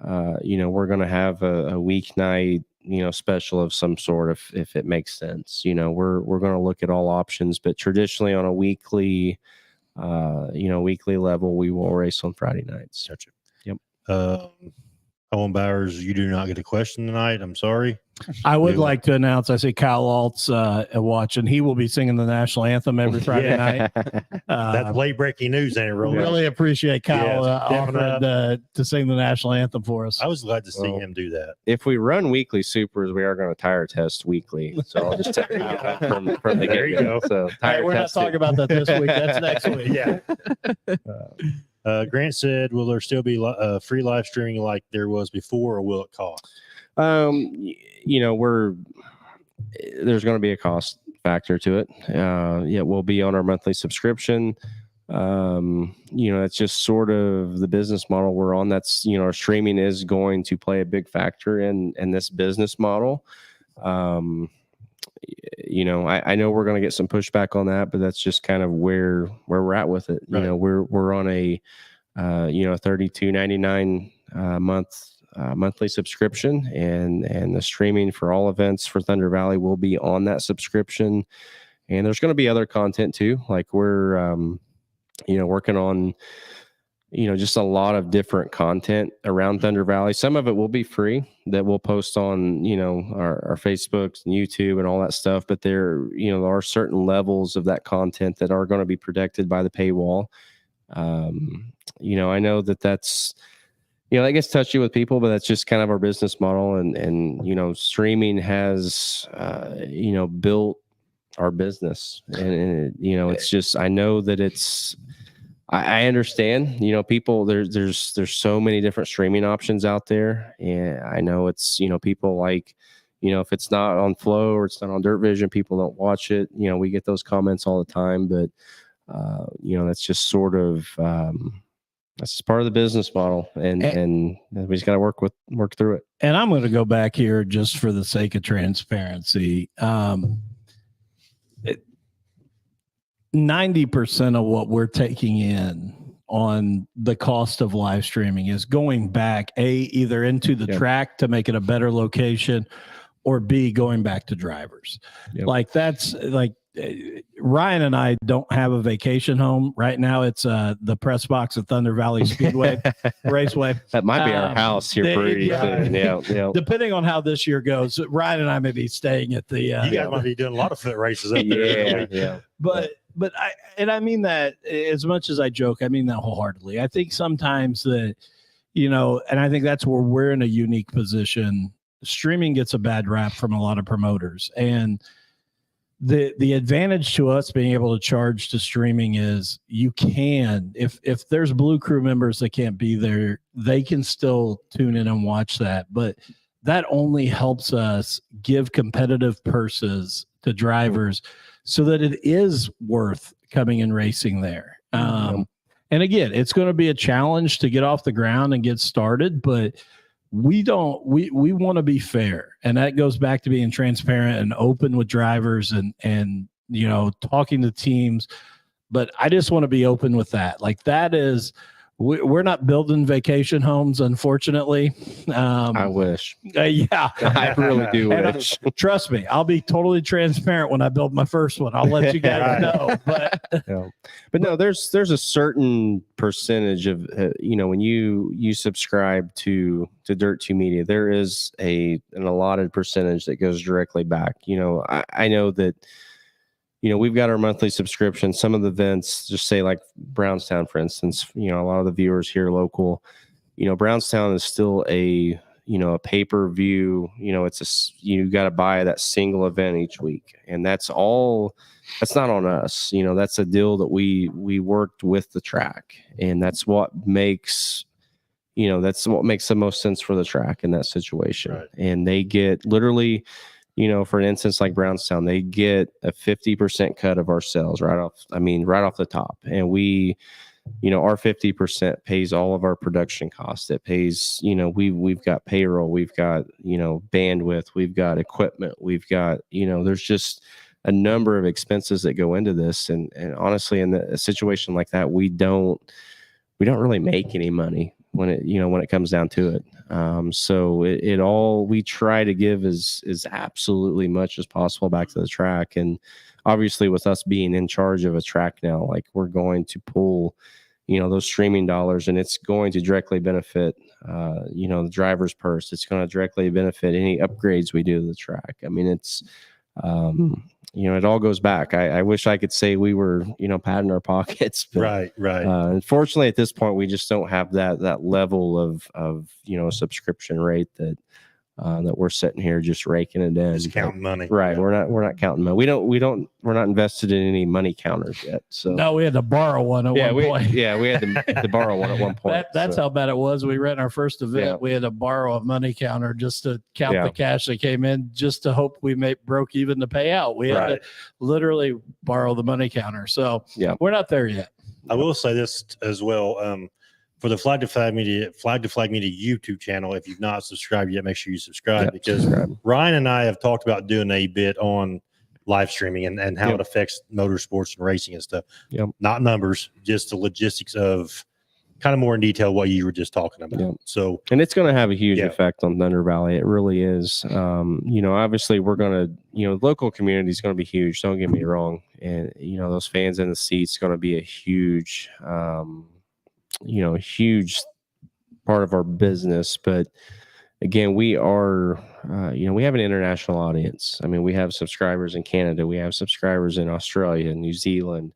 we're going to have a weeknight special of some sort, if it makes sense. We're going to look at all options, but traditionally on a weekly level, we will race on Friday nights. Gotcha. Owen Bowers, you do not get a question tonight. I'm sorry. I would We will- like to announce, I see Kyle Alt's watching. He will be singing the national anthem every Friday night. That's late breaking news, ain't it? Really appreciate Kyle Yes, stepping offering to sing the national anthem for us. I was glad to see Well, him do that. If we run weekly supers, we are going to tire test weekly. So I'll just tell you that from the There you get-go. go. So Hey, tire we're not test. talking about that this week. That's next week. Yeah. Grant said, will there still be free live streaming like there was before, or will it cost? You know, there's going to be a cost factor to it. Yeah, we'll be on our monthly subscription. You know, that's just sort of the business model we're on. That's, you know, our streaming is going to play a big factor in this business model. You know, I know we're going to get some pushback on that, but that's just kind of where we're at with it. You Right. know, we're on a you know, $32.99 monthly subscription, and the streaming for all events for Thunder Valley will be on that subscription. And there's going to be other content too. Like we're you know, working on, you know, just a lot of different content around Thunder Valley. Some of it will be free that we'll post on, you know, our Facebook and YouTube and all that stuff. But there, you know, there are certain levels of that content that are going to be protected by the paywall. You know, I know that's, you know, that gets touchy with people, but that's just kind of our business model. And, you know, streaming has, you know, built our business, and you know, it's just, I know that I understand, you know, people, there's so many different streaming options out there. And I know it's, you know, people like, you know, if it's not on Flow or it's not on Dirt Vision, people don't watch it. You know, we get those comments all the time, but, you know, that's just sort of, that's just part of the business model, and we just got to work through it. And I'm going to go back here just for the sake of transparency. 90% of what we're taking in on the cost of live streaming is going back, either into the Yep. track to make it a better location, or B, going back to drivers. Yep. Like that's like Ryan and I don't have a vacation home right now. It's the press box at Thunder Valley Speedway Raceway. That might be our house here pretty soon. Yeah. Depending on how this year goes, Ryan and I may be staying at the. You guys might be doing a lot of foot races up there. Yeah. But I mean that as much as I joke, I mean that wholeheartedly. I think sometimes that, you know, and I think that's where we're in a unique position. Streaming gets a bad rap from a lot of promoters, and the advantage to us being able to charge to streaming is you can, if there's Blue Crew members that can't be there, they can still tune in and watch that. But that only helps us give competitive purses to drivers so that it is worth coming and racing there. And again, it's going to be a challenge to get off the ground and get started, but we want to be fair. And that goes back to being transparent and open with drivers and, you know, talking to teams. But I just want to be open with that. Like that is, we're not building vacation homes, unfortunately. I wish. Yeah. I really do And wish. trust me, I'll be totally transparent when I build my first one. I'll let you guys know. But But no, there's a certain percentage of, you know, when you subscribe to Dirt 2 Media, there is an allotted percentage that goes directly back. You know, I know that, you know, we've got our monthly subscription. Some of the events, just say like Brownstown, for instance, you know, a lot of the viewers here local, you know, Brownstown is still a pay-per-view, you know, you got to buy that single event each week. And that's not on us. You know, that's a deal that we worked with the track, and that's what makes the most sense for the track in that situation. Right. And they get literally, you know, for an instance like Brownstown, they get a 50% cut of our sales right off the top. And we, you know, our 50% pays all of our production costs. It pays, you know, we've got payroll, we've got, you know, bandwidth, we've got equipment, we've got, you know, there's just a number of expenses that go into this. And honestly, in a situation like that, we don't really make any money when it comes down to it. So it all, we try to give is absolutely much as possible back to the track. And obviously with us being in charge of a track now, like we're going to pull, you know, those streaming dollars, and it's going to directly benefit, the driver's purse. It's going to directly benefit any upgrades we do to the track. I mean, it's, it all goes back. I wish I could say we were, patting our pockets. But, Right. Unfortunately, at this point, we just don't have that level of subscription rate that we're sitting here just raking it in. Just counting money. Right. Yeah. We're not counting money. We're not invested in any money counters yet. So No, we had to borrow one at one point. we had to borrow one at one point. That's how bad it was. We ran our first event. Yeah. We had to borrow a money counter just to count Yeah. the cash that came in, just to hope we broke even to pay out. We had to Right. literally borrow the money counter. So Yeah. we're not there yet. I will say this as well. For the Flag to Flag Media YouTube channel, if you've not subscribed yet, make sure you subscribe, Yep, because subscribe. Ryan and I have talked about doing a bit on live streaming and how Yep. it affects motorsports and racing and stuff. Yep. Not numbers, just the logistics of kind of more in detail what you were just talking about. Yep. So And it's going to have a huge Yeah. effect on Thunder Valley. It really is. Obviously we're going to, the local community is going to be huge. Don't get me wrong. And, those fans in the seats going to be a huge, huge part of our business. But again, we are, we have an international audience. I mean, we have subscribers in Canada. We have subscribers in Australia, New Zealand.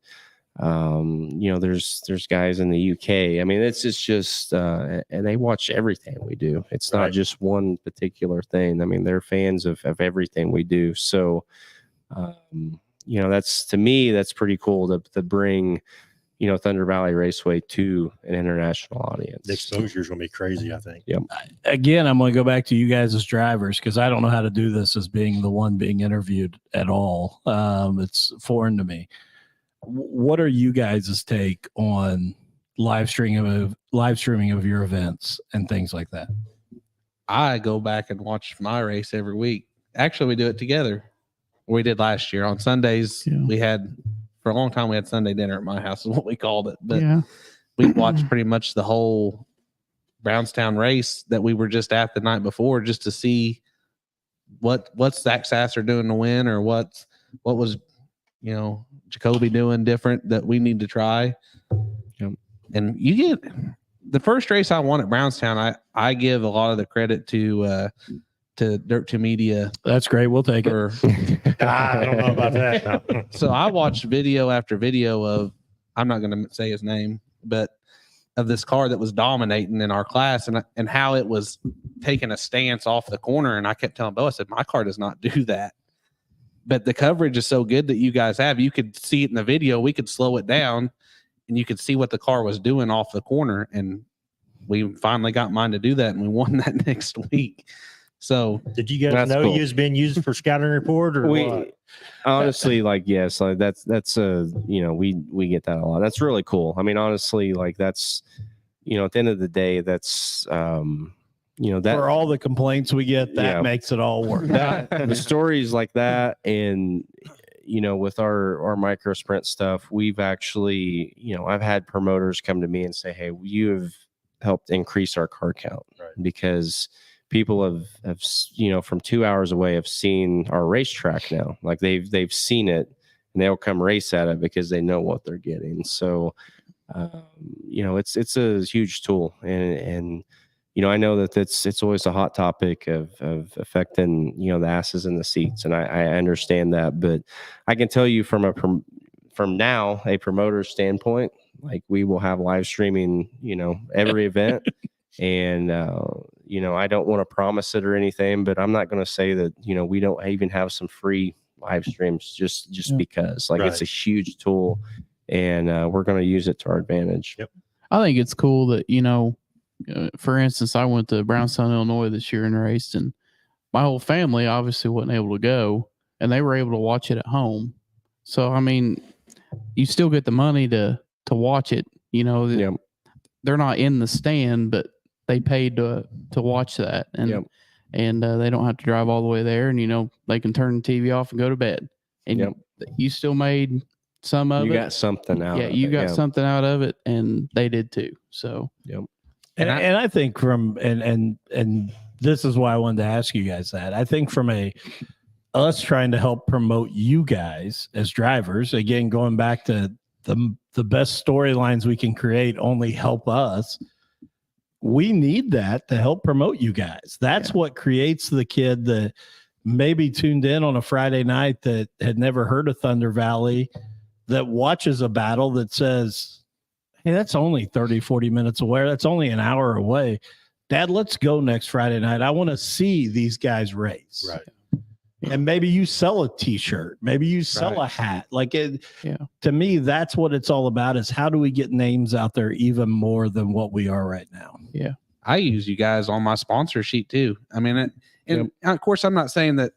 There's guys in the UK. I mean, it's just and they watch everything we do. It's not Right. just one particular thing. I mean, they're fans of everything we do. So, that's, to me, that's pretty cool to bring, Thunder Valley Raceway to an international audience. the exposure is going to be crazy, I think. Again, I'm going to go back to you guys as drivers, because I don't know how to do this as being the one being interviewed at all. It's foreign to me. What are you guys' take on live streaming of your events and things like that? I go back and watch my race every week. Actually, we do it together. We did last year on Sundays. Yeah. We had, for a long time, we had Sunday dinner at my house, is what we called it. But Yeah. we watched pretty much the whole Brownstown race that we were just at the night before, just to see what's Zach Sasser doing to win, or what was Jacoby doing different that we need to try. Yep. And you get the first race I won at Brownstown. I give a lot of the credit to Dirt 2 Media. That's great. We'll take it. For, I don't know about that. No. so I watched video after video of, I'm not going to say his name, but of this car that was dominating in our class, and how it was taking a stance off the corner. And I kept telling Bo, I said, my car does not do that. But the coverage is so good that you guys have. You could see it in the video. We could slow it down, and you could see what the car was doing off the corner. And we finally got mine to do that, and we won that next week. So Did you guys That's know cool. you was being used for scouting report or what? Honestly, yes, like that's we get that a lot. That's really cool. I mean, honestly, like that's at the end of the day, that's that For all the complaints we get, that Yeah. makes it all work. the stories like that, and with our micro sprint stuff, we've actually I've had promoters come to me and say, hey, you have helped increase our car count. Right. Because people have from 2 hours away have seen our racetrack now. Like they've seen it, and they'll come race at it because they know what they're getting. So it's a huge tool, and I know that it's always a hot topic of affecting the asses in the seats, and I understand that. But I can tell you from now a promoter's standpoint, like we will have live streaming every event. And I don't want to promise it or anything, but I'm not going to say that we don't even have some free live streams just because it's a huge tool, and we're going to use it to our advantage. Yep. I think it's cool that, for instance, I went to Brownstown, Illinois this year and raced, and my whole family obviously wasn't able to go, and they were able to watch it at home. So, I mean, you still get the money to watch it. Yep. They're not in the stand, but they paid to watch that, and Yep. and they don't have to drive all the way there, and they can turn the TV off and go to bed, and Yep. you still made some of You it. got something out. Yeah, of you it, got something out of it, and they did too. So And I think and this is why I wanted to ask you guys that. I think from us trying to help promote you guys as drivers, again, going back to the best storylines we can create only help us. we need that to help promote you guys. That's what creates the kid that maybe tuned in on a Friday night that had never heard of Thunder Valley, that watches a battle that says, hey, that's only 30, 40 minutes away. That's only an hour away. Dad, let's go next Friday night. I want to see these guys race. Right. And maybe you sell a t-shirt. Maybe you sell a hat. Like it, to me, that's what it's all about, is how do we get names out there even more than what we are right now? Yeah. I use you guys on my sponsor sheet too. I mean, and of course, I'm not saying that,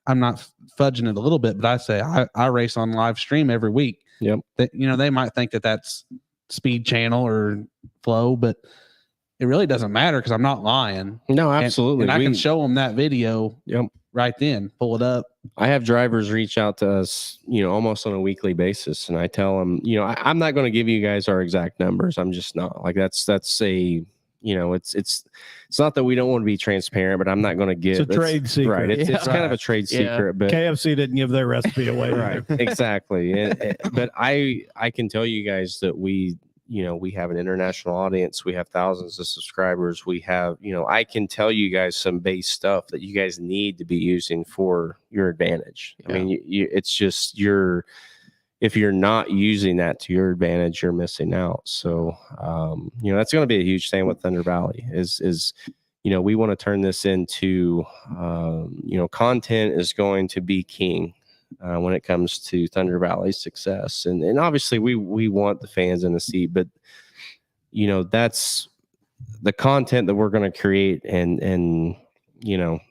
I'm not fudging it a little bit, but I say I race on live stream every week. Yep. That, they might think that that's Speed Channel or Flow, but it really doesn't matter because I'm not lying. No, absolutely. And I can show them that video. Yep. Right then, pull it up. I have drivers reach out to us, almost on a weekly basis, and I tell them, I'm not going to give you guys our exact numbers. I'm just not. Like that's a, it's not that we don't want to be transparent, but I'm not going to give. It's a trade secret, right? It's kind of a trade secret. But KFC didn't give their recipe away, right? Exactly. But I can tell you guys that we have an international audience. We have thousands of subscribers. We have, I can tell you guys some base stuff that you guys need to be using for your advantage. I mean, it's just if you're not using that to your advantage, you're missing out. So, that's going to be a huge thing with Thunder Valley is we want to turn this into, content is going to be king. When it comes to Thunder Valley's success. And obviously we want the fans in the seat, but that's the content that we're going to create and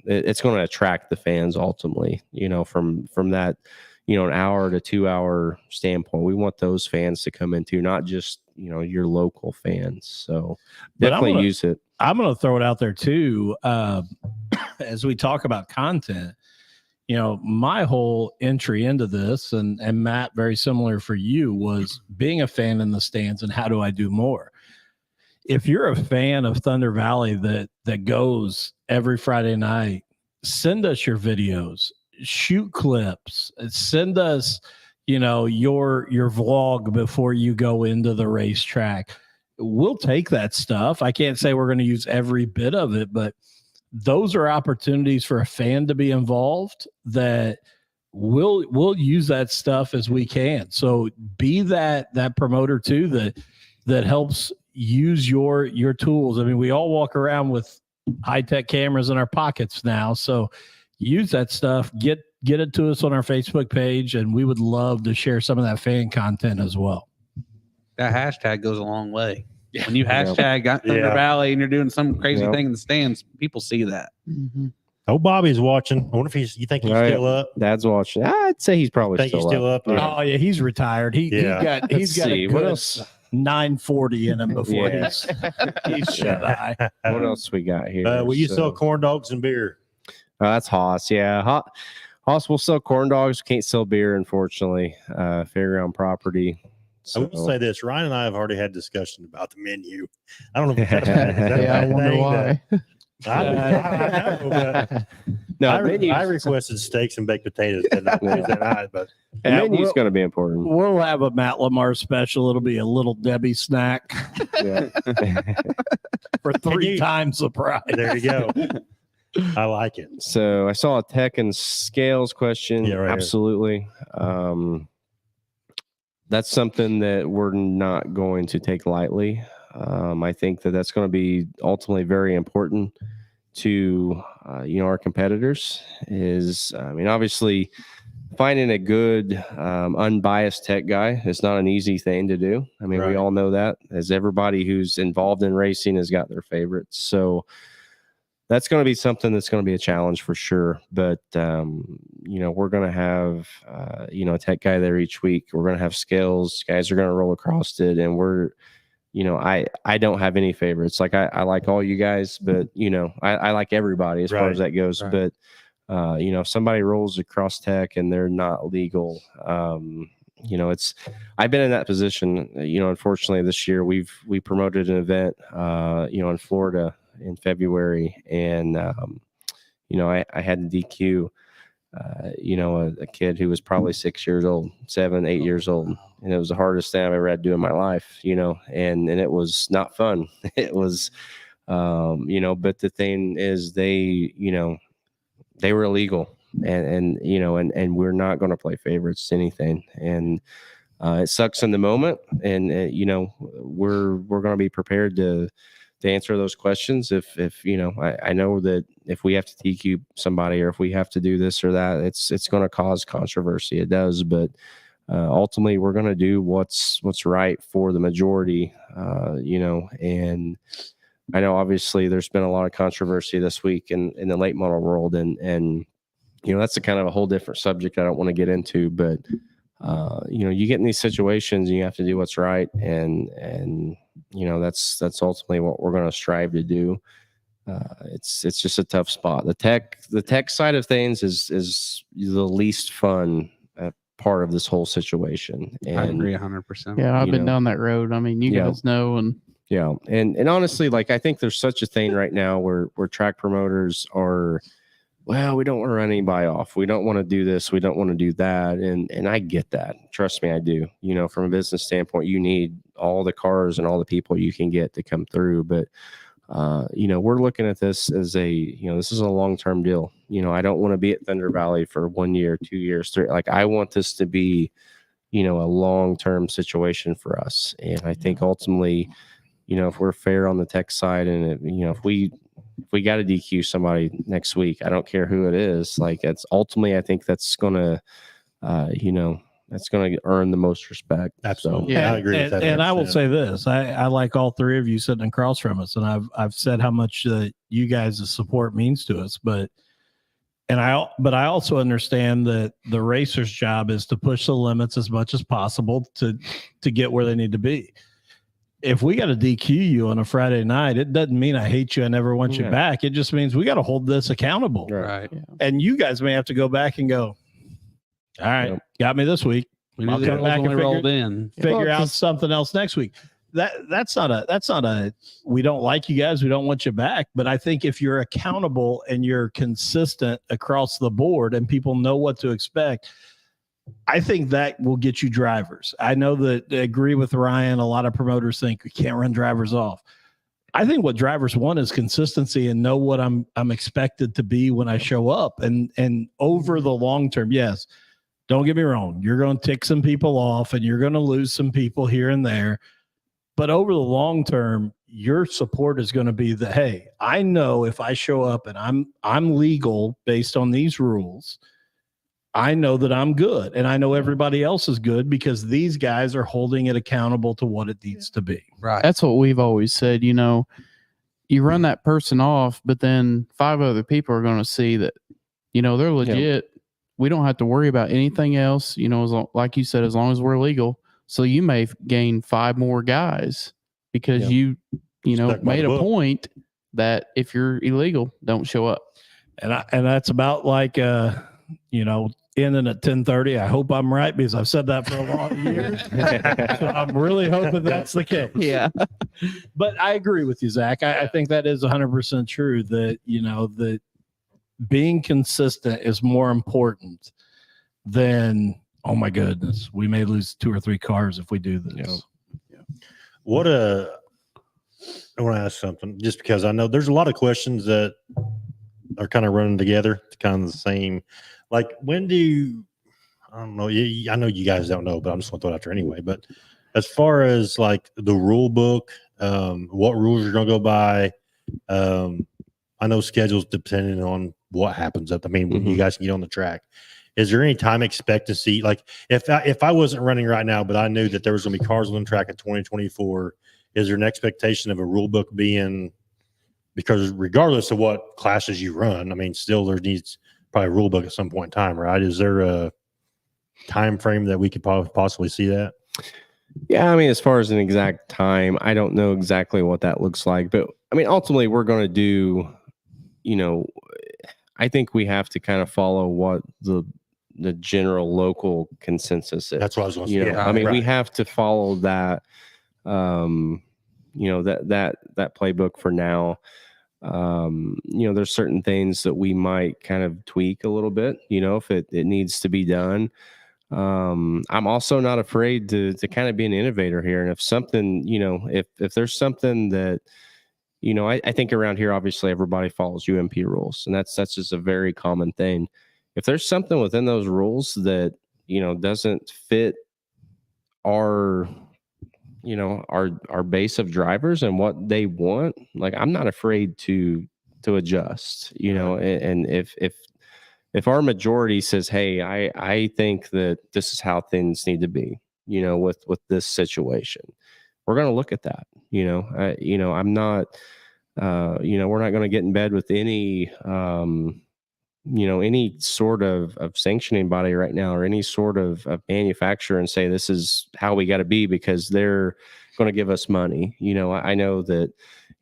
it's going to attract the fans ultimately, from that, an hour to 2 hour standpoint. We want those fans to come into, not just, your local fans. So definitely use it. I'm going to throw it out there too. As we talk about content, my whole entry into this, and Matt, very similar for you, was being a fan in the stands and how do I do more? If you're a fan of Thunder Valley that goes every Friday night, send us your videos, shoot clips, send us, your vlog before you go into the racetrack. We'll take that stuff. I can't say we're going to use every bit of it, but those are opportunities for a fan to be involved that we'll use that stuff as we can. So be that promoter too, that helps use your tools. I mean, we all walk around with high-tech cameras in our pockets now. So use that stuff, get it to us on our Facebook page, and we would love to share some of that fan content as well. That hashtag goes a long way. When you hashtag Thunder Valley and you're doing some crazy thing in the stands, people see that. Mm-hmm. Oh, Bobby's watching. I wonder if you think he's still up? Dad's watching. I'd say he's probably still up. Oh yeah, he's retired. He's got a good 940 in him before he's shut eye. What else we got here? Will you sell corn dogs and beer? That's Haas. Yeah, Haas will sell corn dogs. Can't sell beer, unfortunately. Fairground property. So. I will say this: Ryan and I have already had discussion about the menu. I don't know if that's I wonder why. I requested steaks and baked potatoes that night, but the menu's going to be important. We'll have a Matt Lamar special. It'll be a little Debbie snack for 3 times the price. There you go. I like it. So I saw a tech and scales question. Yeah, right. Absolutely. That's something that we're not going to take lightly. I think that's going to be ultimately very important to our competitors. Obviously finding a good unbiased tech guy is not an easy thing to do. We all know that, as everybody who's involved in racing has got their favorites. So that's going to be something that's going to be a challenge for sure. But, we're going to have, a tech guy there each week. We're going to have scales. Guys are going to roll across it. And we're, I don't have any favorites. Like I like all you guys, but, I like everybody as far as that goes. Right. But, if somebody rolls across tech and they're not legal, I've been in that position. Unfortunately this year we promoted an event, in Florida in February, and I had to DQ a kid who was probably 6 years old, 7, 8 years old, and it was the hardest thing I've ever had to do in my life, and it was not fun. It was, but the thing is they were illegal, and we're not going to play favorites to anything. And it sucks in the moment, and we're going to be prepared to answer those questions. If I know that if we have to DQ somebody, or if we have to do this or that, it's going to cause controversy. It does, but ultimately we're going to do what's right for the majority. And I know obviously there's been a lot of controversy this week in the late model world, and that's a kind of a whole different subject I don't want to get into, but you get in these situations and you have to do what's right. And that's ultimately what we're going to strive to do. It's just a tough spot. The tech side of things is the least fun part of this whole situation. And I agree 100%. Yeah, I've been down that road. I mean, you guys know, and yeah. And honestly, like, I think there's such a thing right now where track promoters are, well, we don't want to run anybody off. We don't want to do this. We don't want to do that. And I get that. Trust me, I do. From a business standpoint, you need all the cars and all the people you can get to come through. But, we're looking at this as this is a long-term deal. I don't want to be at Thunder Valley for 1 year, 2 years, 3. Like, I want this to be, a long-term situation for us. And I think ultimately, if we're fair on the tech side, and if we got to DQ somebody next week, I don't care who it is. Like, it's ultimately, I think that's going to, that's going to earn the most respect. Absolutely. So, I agree with that. And I will 100%. say this: I like all three of you sitting across from us, and I've said how much you guys' support means to us. But I also understand that the racer's job is to push the limits as much as possible to get where they need to be. If we got to DQ you on a Friday night, it doesn't mean I hate you. I never want you back. It just means we got to hold this accountable. Right. yeah. And you guys may have to go back and go, all right, got me this week. We I'll knew come that back was and only rolled in. figure out something else next week. That's not a we don't like you guys, we don't want you back. But I think if you're accountable and you're consistent across the board and people know what to expect, I think that will get you drivers. I know that I agree with Ryan. A lot of promoters think we can't run drivers off. I think what drivers want is consistency and know what I'm expected to be when I show up. And over the long term, yes, don't get me wrong, you're going to tick some people off and you're going to lose some people here and there. But over the long term, your support is going to be that, hey, I know if I show up and I'm legal based on these rules, I know that I'm good, and I know everybody else is good because these guys are holding it accountable to what it needs to be. Right. that's what we've always said. You run that person off, but then 5 other people are going to see that, they're legit. We don't have to worry about anything else, like you said, as long as we're legal. So you may gain 5 more guys because you Stuck by made the a book. point that if you're illegal, don't show up. And that's about like ending at 10:30. I hope I'm right because I've said that for a long year. So I'm really hoping that's the case. Yeah. But I agree with you, Zach. I think that is 100% true that, that being consistent is more important than, oh my goodness, we may lose 2 or 3 cars if we do this. I want to ask something just because I know there's a lot of questions that are kind of running together, kind of the same. Like, when do I don't know. I know you guys don't know, but I'm just going to throw it out there anyway. But as far as like the rule book, what rules you're going to go by, I know schedules depending on what happens. When you guys can get on the track. Is there any time expectancy? Like, if I wasn't running right now, but I knew that there was going to be cars on the track in 2024, is there an expectation of a rule book being? Because regardless of what classes you run, still there needs probably a rule book at some point in time, right? Is there a time frame that we could possibly see that? Yeah, as far as an exact time, I don't know exactly what that looks like. But, ultimately, we're going to do, I think we have to kind of follow what the general local consensus is. That's what I was going to say. We have to follow that, that playbook for now. There's certain things that we might kind of tweak a little bit, if it needs to be done. I'm also not afraid to kind of be an innovator here. And if something, if there's something that, I think around here, obviously everybody follows UMP rules, and that's just a very common thing. If there's something within those rules that, doesn't fit our base of drivers and what they want, like, I'm not afraid to adjust, and if our majority says, hey, I think that this is how things need to be, with this situation, we're going to look at that. I'm not, we're not going to get in bed with any, any sort of sanctioning body right now, or any sort of manufacturer, and say this is how we got to be because they're going to give us money. I know that,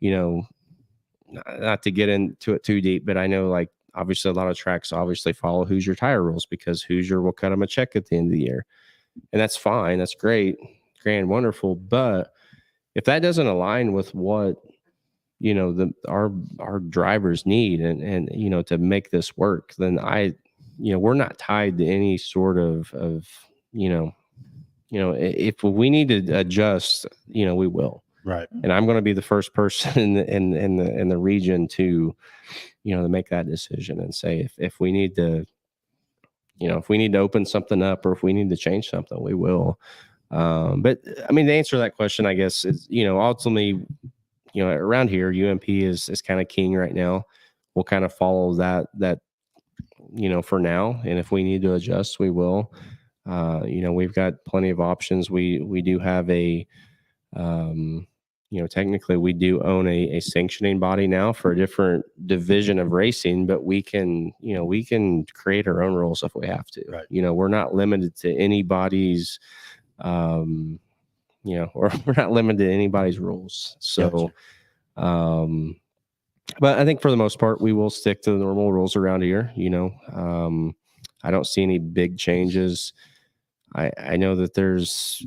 not to get into it too deep, but I know, like, obviously a lot of tracks obviously follow Hoosier tire rules because Hoosier will cut them a check at the end of the year. And that's fine. That's great, grand, wonderful. But if that doesn't align with what, our drivers need and to make this work, then we're not tied to any sort of if we need to adjust, we will. Right. And I'm going to be the first person in the region to, to make that decision and say, if we need to, if we need to open something up or if we need to change something, we will. But I mean, to answer that question, I guess is, ultimately, around here, UMP is kind of king right now. We'll kind of follow that, for now. And if we need to adjust, we will. We've got plenty of options. We do have a, technically we do own a sanctioning body now for a different division of racing, but we can create our own rules if we have to. Right. We're not limited to anybody's, or we're not limited to anybody's rules. So, but I think for the most part, we will stick to the normal rules around here. I don't see any big changes. I know that there's,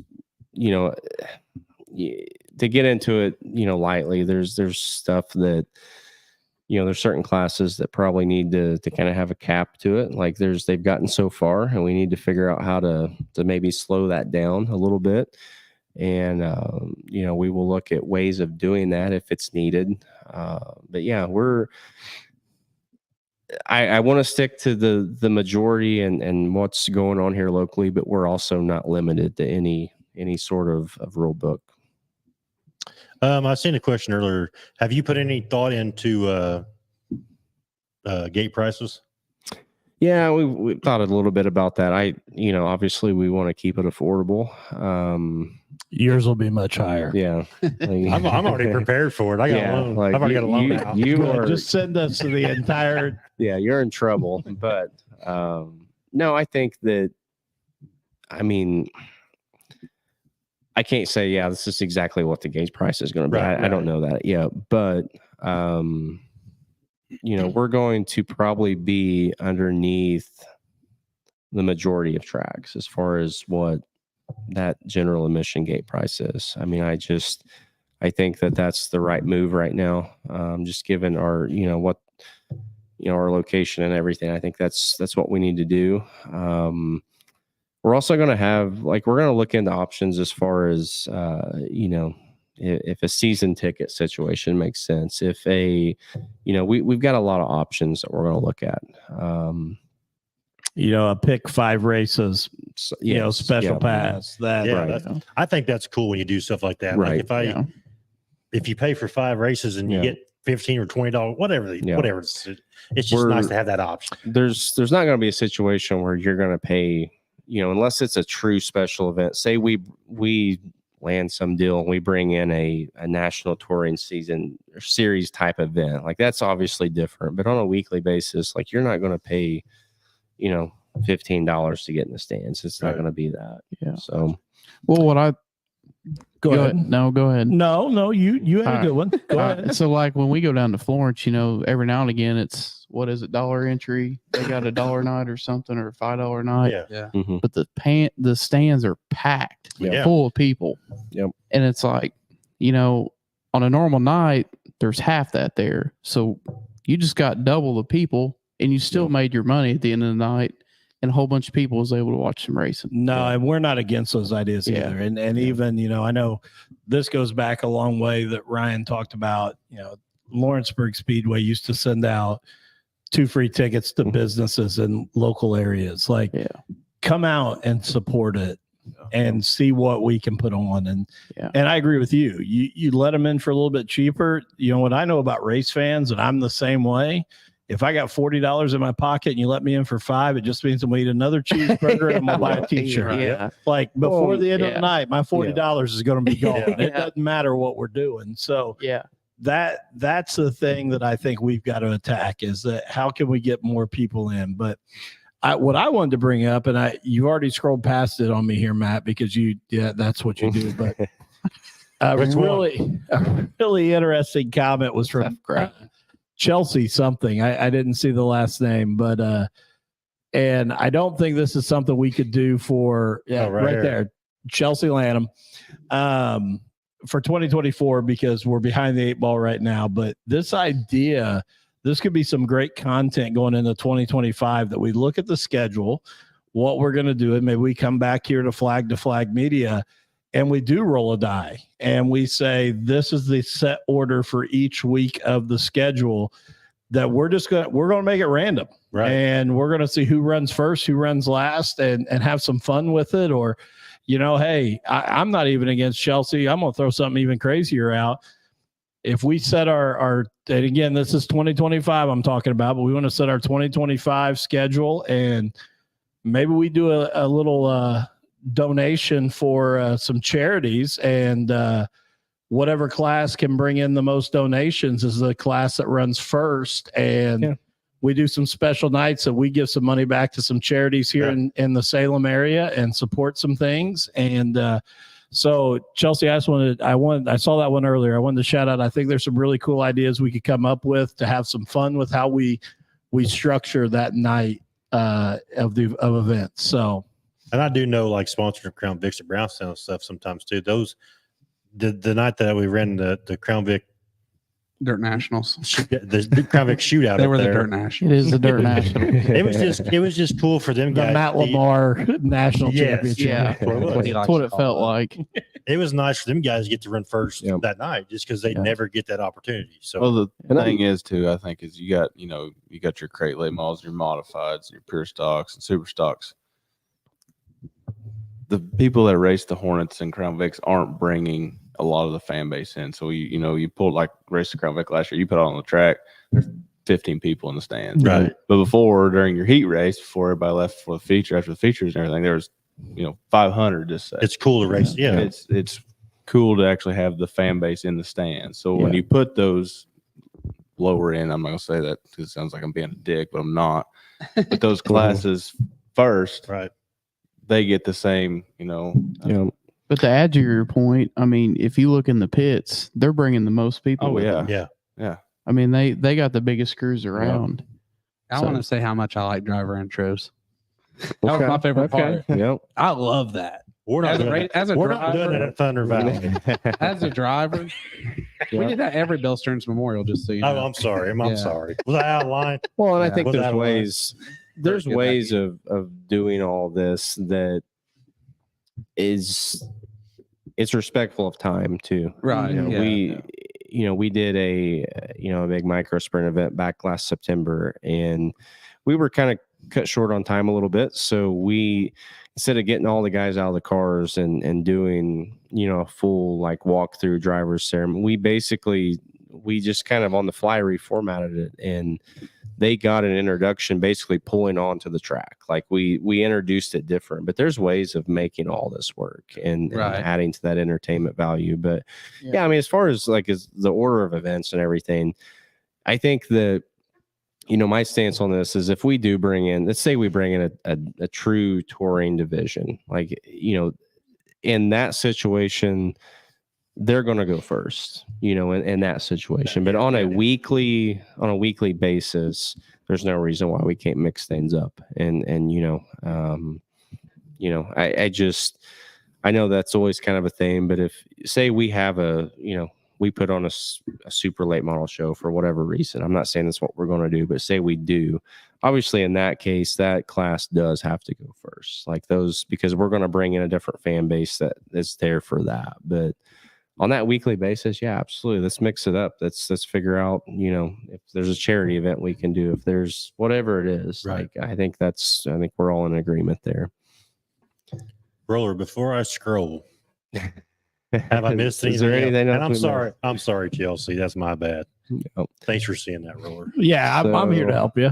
to get into it, lightly, there's stuff that, there's certain classes that probably need to kind of have a cap to it. Like they've gotten so far, and we need to figure out how to maybe slow that down a little bit. And, we will look at ways of doing that if it's needed. But yeah, I want to stick to the majority and what's going on here locally, but we're also not limited to any sort of rule book. I seen a question earlier. Have you put any thought into gate prices? Yeah, we thought a little bit about that. Obviously we want to keep it affordable. Yours will be much higher. Yeah. I'm already prepared for it. I got a loan. I've already got a loan now. You are just send us to the entire. Yeah, you're in trouble. But no, I think that, I can't say, yeah, this is exactly what the gauge price is going to be. I don't know that yet, but we're going to probably be underneath the majority of tracks as far as what that general admission gate price is. I think that that's the right move right now. Just given our, our location and everything, I think that's what we need to do. We're also going to have, we're going to look into options as far as, if a season ticket situation makes sense. If we've got a lot of options that we're going to look at. A pick 5 races, special pass. I think that's cool when you do stuff like that. Right. Like if you pay for 5 races and you get $15 or $20, whatever, it's just nice to have that option. There's not going to be a situation where you're going to pay, unless it's a true special event. Say we land some deal and we bring in a national touring season or series type event. Like that's obviously different, but on a weekly basis, you're not going to pay, $15 to get in the stands. It's not going to be that. Yeah. So, well, Go ahead. No, go ahead. No, you had All a good one. Go ahead. So when we go down to Florence, every now and again it's, what is it, dollar entry? They got $1 night or something, or $5 night. Yeah. Mm-hmm. But the stands are packed, full of people. Yep. And it's like, on a normal night, there's half that there. So you just got double the people, and you still made your money at the end of the night. and a whole bunch of people was able to watch some racing. No, and we're not against those ideas Yeah. either. And even, I know this goes back a long way that Ryan talked about, Lawrenceburg Speedway used to send out 2 free tickets to businesses in local areas. Like, come out and support it and see what we can put on. And I agree with you. You let them in for a little bit cheaper. What I know about race fans, and I'm the same way. If I got $40 in my pocket and you let me in for $5, it just means I'm going to eat another cheeseburger and I'm going to buy a t-shirt. Yeah. Like, before the end of yeah. the night, my $40 is going to be gone. Yeah. It doesn't matter what we're doing. So that's the thing that I think we've got to attack, is that how can we get more people in? But what I wanted to bring up, and you already scrolled past it on me here, Matt, because that's what you do. But a really interesting comment was from Chelsea something. I didn't see the last name, but and I don't think this is something we could do for right there, Chelsea Lanham, for 2024, because we're behind the 8 ball right now. But this could be some great content going into 2025, that we look at the schedule, what we're going to do, and maybe we come back here to Flag Media and we do roll a die and we say, this is the set order for each week of the schedule, that we're going to make it random. Right. And we're going to see who runs first, who runs last, and have some fun with it. Or, hey, I'm not even against Chelsea. I'm going to throw something even crazier out. If we set our, and again, this is 2025 I'm talking about, but we want to set our 2025 schedule, and maybe we do a little donation for some charities, and whatever class can bring in the most donations is the class that runs first. And we do some special nights that we give some money back to some charities here in the Salem area and support some things. And so Chelsea, I saw that one earlier. I wanted to shout out, I think there's some really cool ideas we could come up with to have some fun with how we structure that night of events. So, and I do know, like, sponsoring Crown Vics at Brownstown and stuff sometimes too. Those the night that we ran the Crown Vic Dirt Nationals, the Crown Vic shootout, They were the there. Dirt Nationals. it is the Dirt National. It was just cool for them the guys. Matt Lamar National Championship. Yeah, that's what it felt like. It was nice for them guys to get to run first Yeah. that night, just because they never get that opportunity. So Well, the And thing is too, I think, is you got your crate late models, your modifieds, your pure stocks and super stocks. The people that race the Hornets and Crown Vics aren't bringing a lot of the fan base in. So you pulled, like, race the Crown Vic last year, you put it on the track, there's 15 people in the stands. Right. But before, during your heat race, before everybody left for the feature, after the features and everything, there was 500. Just say. it's cool to race. Yeah. It's cool to actually have the fan base in the stands. So when you put those lower in, I'm not gonna say that because it sounds like I'm being a dick, but I'm not. But those classes first, Right. they get the same, But to add to your point, I mean, if you look in the pits, they're bringing the most people. Oh with yeah, them. Yeah. I mean, they got the biggest crews around. I want to say how much I like driver intros. That was Okay. my favorite part. Yep. I love that. We're not As a we're not doing it driver, at Thunder Valley. as a driver, we did that every Bill Stearns Memorial. Just so you know. Oh, I'm sorry. I'm Yeah. sorry. Was I out of line? Well, and I Yeah. think Was there's that one? there's Good ways of doing all this that it's respectful of time too. Right. We did a big micro sprint event back last September, and we were kind of cut short on time a little bit. So we, instead of getting all the guys out of the cars and doing, a full like walkthrough driver's ceremony, we just kind of on the fly reformatted it, and they got an introduction basically pulling onto the track. Like we introduced it different, but there's ways of making all this work and adding to that entertainment value. But I mean, as far as the order of events and everything, I think that, my stance on this is if we do bring in, let's say we bring in a true touring division, in that situation, they're going to go first, in that situation. But on a weekly basis, there's no reason why we can't mix things up. And I know that's always kind of a thing, but if say we have we put on a super late model show for whatever reason, I'm not saying that's what we're going to do, but say we do, obviously in that case, that class does have to go first, like those, because we're going to bring in a different fan base that is there for that. But on that weekly basis, yeah, absolutely. Let's mix it up. Let's figure out, if there's a charity event we can do, if there's whatever it is. Right. Like, I think we're all in agreement there. Roller, before I scroll, have I missed Is there anything? anything And else we missed? I'm sorry, Chelsea. That's my bad. Nope. Thanks for seeing that, Roller. Yeah, I'm here to So- help you.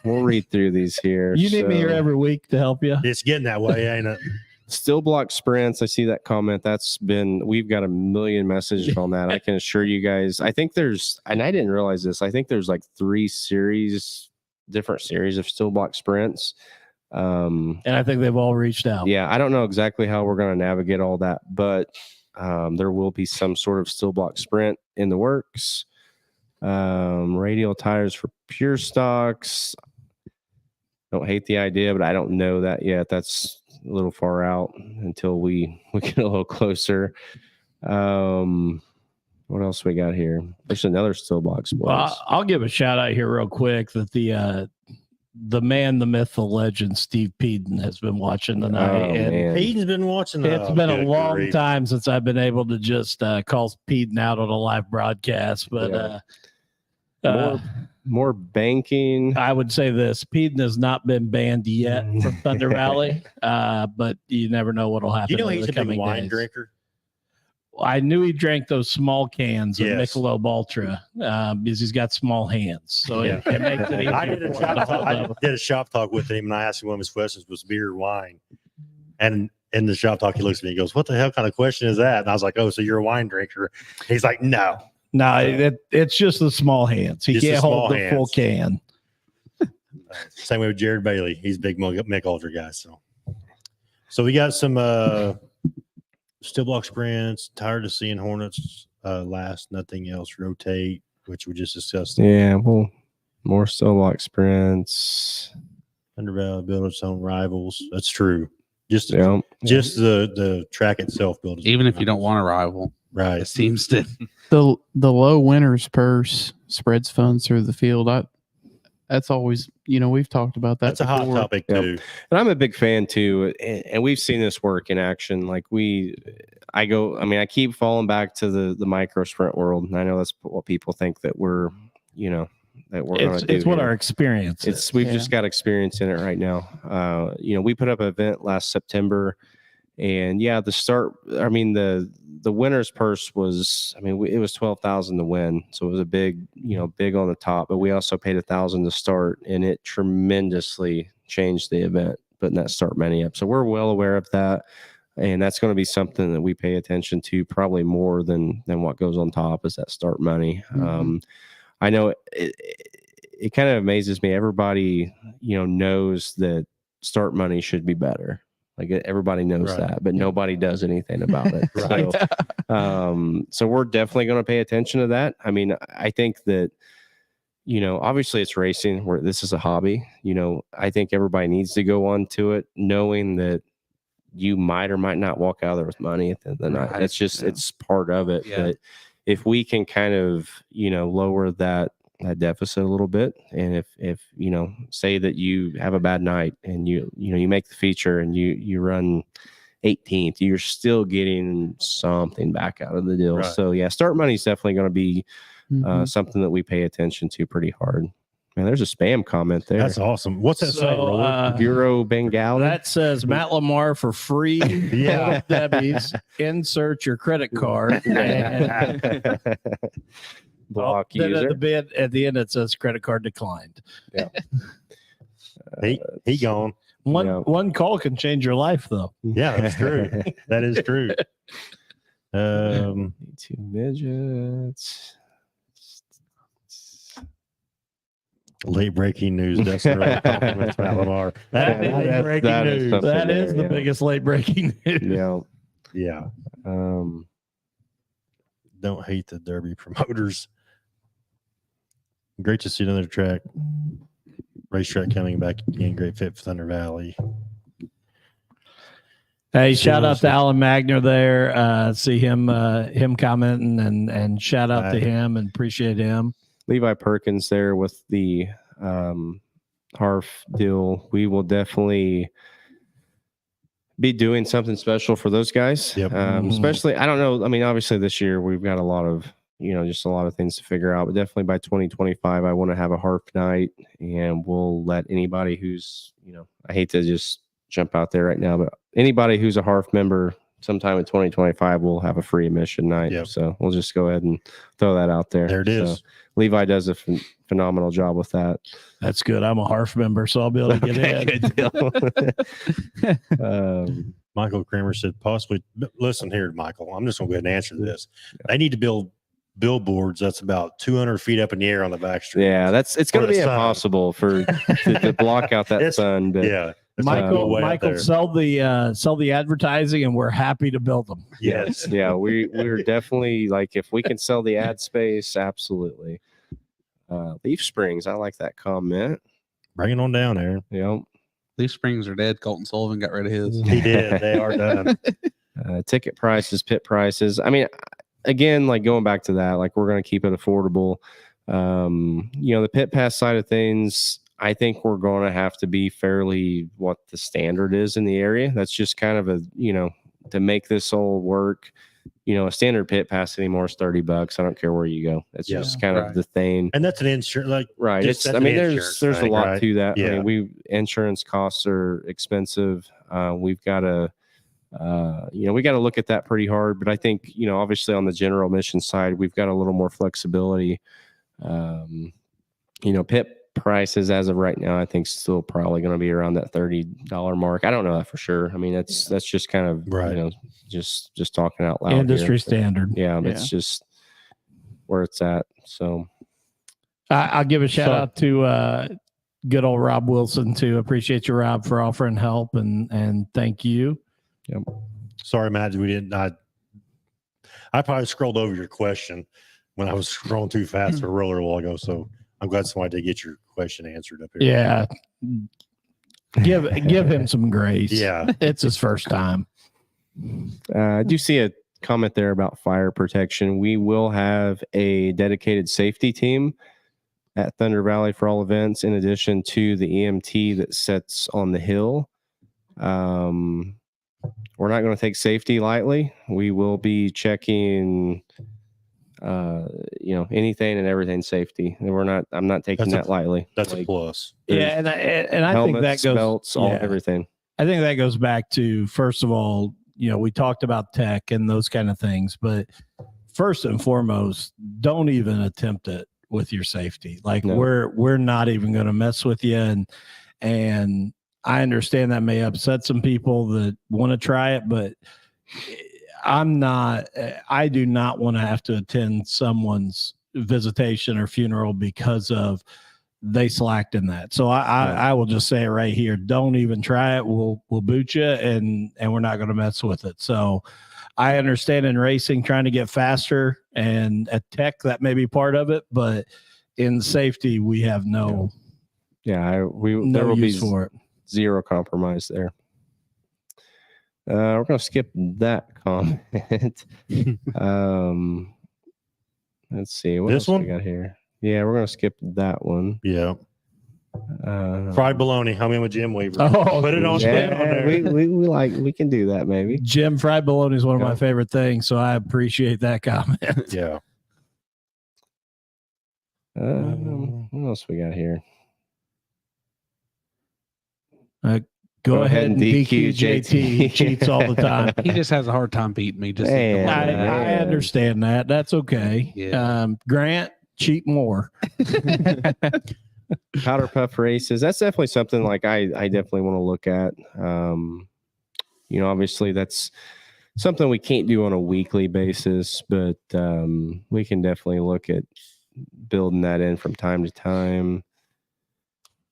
We'll read through these here. You need me here So- every week to help you. It's getting that way, ain't it? Still block sprints. I see that comment. We've got a million messages on that. I can assure you guys. I think and I didn't realize this. I think there's like 3 different series of still block sprints. And I think they've all reached out. Yeah, I don't know exactly how we're going to navigate all that, but there will be some sort of still block sprint in the works. Radial tires for pure stocks. Don't hate the idea, but I don't know that yet. That's a little far out until we get a little closer. What else we got here? There's another still block split. Well, I'll give a shout out here real quick that the man, the myth, the legend, Steve Peden has been watching tonight. Oh, and man. Peyton's been watching. it's been a Good long grief. time since I've been able to just call Peden out on a live broadcast. But More banking. I would say this: Peden has not been banned yet from Thunder Valley, but you never know what'll happen. You know over he's the a big coming wine days. drinker. I knew he drank those small cans of Yes. Michelob Ultra because he's got small hands. So it makes it easier. I did a for shop him to talk. hold I up. did a shop talk with him, and I asked him one of his questions was beer or wine. And in the shop talk, he looks at me, he goes, "What the hell kind of question is that?" And I was like, "Oh, so you're a wine drinker?" He's like, "No." No, it's just the small hands. He Just the can't hold small the full hands. can. Same way with Jared Bailey. He's a big Mick Ultra guy. So we got some still block sprints. Tired of seeing Hornets last. Nothing else. Rotate, which we just discussed. Yeah, well, more still block sprints. Thunder Valley build its own rivals. That's true. Just the track itself builds. Even if you don't want a rival, right. it seems to the low winners purse spreads funds through the field. That's always, we've talked about that. That's a hot before. topic Yep. too. And I'm a big fan too, and we've seen this work in action. Like I keep falling back to the micro sprint world, and I know that's what people think that we're going to do. It's what here. our experience is. We've just got experience in it right now. We put up an event last September, and the winner's purse was, it was 12,000 to win, so it was a big on the top. But we also paid 1,000 to start, and it tremendously changed the event, putting that start money up. So we're well aware of that, and that's going to be something that we pay attention to probably more than what goes on top is that start money. Mm-hmm. I know it kind of amazes me. Everybody, knows that start money should be better. Like everybody knows Right. that, but nobody does anything about it. Right. So we're definitely going to pay attention to that. I think that, obviously it's racing where this is a hobby. I think everybody needs to go on to it knowing that you might or might not walk out of there with money at the end of the night. Right. It's just, it's part of it. Yeah. But if we can kind of, lower that deficit a little bit, and if say that you have a bad night and you make the feature and you run 18th, you're still getting something back out of the deal. Right. So yeah, start money is definitely going to be Mhm. something that we pay attention to pretty hard. Man, there's a spam comment there. That's awesome. What's that say, Roller? Bureau Bengali. That says Matt Lamar for free. Yeah. with Debbie's. Insert your credit card. And Block then user. at the end it says credit card declined. He gone. One call can change your life though. Yeah, that's true. That is true. 2 midgets. Late breaking news. Dustin Rowe compliments Matt Lamar. That is late breaking that is news. something That there, is the yeah. biggest late breaking news. Yeah. Yeah. Don't hate the Derby promoters. Great to see another racetrack coming back again. Great fit for Thunder Valley. Hey, shout out to Alan Magner there. See him commenting and shout out to him and appreciate him. Levi Perkins there with the Harf deal, we will definitely be doing something special for those guys. Yep. Especially, I don't know. I mean, obviously this year we've got a lot of, just a lot of things to figure out, but definitely by 2025, I want to have a Harf night, and we'll let anybody who's, I hate to just jump out there right now, but anybody who's a Harf member sometime in 2025 will have a free admission night. Yep. So we'll just go ahead and throw that out there. There it is. So Levi does a phenomenal job with that. That's good. I'm a Harf member, so I'll be able to get in. Good deal. Michael Kramer said possibly. Listen here, Michael. I'm just going to go ahead and answer this. They need to build billboards that's about 200 feet up in the air on the back street. Yeah, it's going to the be sun. impossible to block out that sun. But Yeah. Michael, sell the advertising, and we're happy to build them. Yes. yeah, we're definitely, like, if we can sell the ad space, absolutely. Leaf Springs, I like that comment. Bring it on down there. Yep. Leaf Springs are dead. Colton Sullivan got rid of his. He did. They are done. Ticket prices, pit prices. I mean, again, like going back to that, like we're going to keep it affordable. The pit pass side of things, I think we're going to have to be fairly what the standard is in the area. That's just kind of to make this all work. A standard pit pass anymore is $30. I don't care where you go. That's just kind of the thing. And that's an insurance. Like, Right. Just- It's. that's I an mean, insurance there's a thing, lot right? to that. Yeah. I mean, insurance costs are expensive. We've got to, we got to look at that pretty hard. But I think, obviously on the general admission side, we've got a little more flexibility. Pit prices as of right now, I think still probably going to be around that $30 mark. I don't know that for sure. I mean, that's just kind of Right. just talking out loud. Industry here. standard. Yeah, it's just where it's at. So. I'll give a shout out to good old Rob Wilson too. Appreciate you, Rob, for offering help and thank you. Yep. Sorry, Matt, we didn't. I probably scrolled over your question when I was scrolling too fast for a roller a while ago. So I'm glad somebody did get your question answered up here. Yeah. Give him some grace. Yeah. It's his first time. I do see a comment there about fire protection. We will have a dedicated safety team at Thunder Valley for all events, in addition to the EMT that sits on the hill. We're not going to take safety lightly. We will be checking, anything and everything safety. And I'm not taking That's that lightly. That's a plus. Yeah, and I think Helmets, that goes belts, everything. I think that goes back to, first of all, we talked about tech and those kind of things, but first and foremost, don't even attempt it with your safety. Like No. we're not even going to mess with you. And I understand that may upset some people that want to try it, but I do not want to have to attend someone's visitation or funeral because of they slacked in that. So I will just say it right here. Don't even try it. We'll boot you and we're not going to mess with it. So I understand in racing, trying to get faster and at tech, that may be part of it, but in safety, we have no There will use be for it. zero compromise there. We're going to skip that comment. Let's see. What This else one? we got here? Yeah, we're going to skip that one. Yeah. Fried bologna. I'm in with Jim Weaver. Oh, Put it on, Yeah, put it on there. we can do that maybe. Jim, fried bologna is one of Yeah. my favorite things. So I appreciate that comment. Yeah. What else we got here? Go ahead and DQ JT. He cheats all the time. He just has a hard time beating me. Just Man. I understand that. That's okay. Yeah. Grant, cheat more. Powder puff races. That's definitely something like I definitely want to look at. Obviously that's something we can't do on a weekly basis, but we can definitely look at building that in from time to time.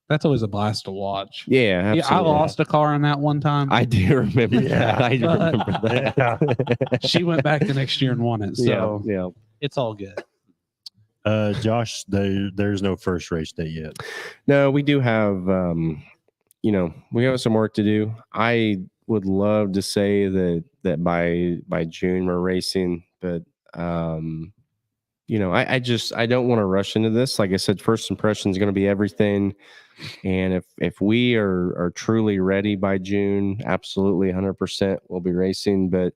That's always a blast to watch. Yeah, absolutely. Yeah, I lost a car on that one time. I do remember that. I do remember that. She went back the next year and won it. So yeah. it's all good. Josh, there's no first race day yet. No, we do have, we have some work to do. I would love to say that by June we're racing, but I don't want to rush into this. Like I said, first impression is going to be everything. And if we are truly ready by June, absolutely 100% we'll be racing. But,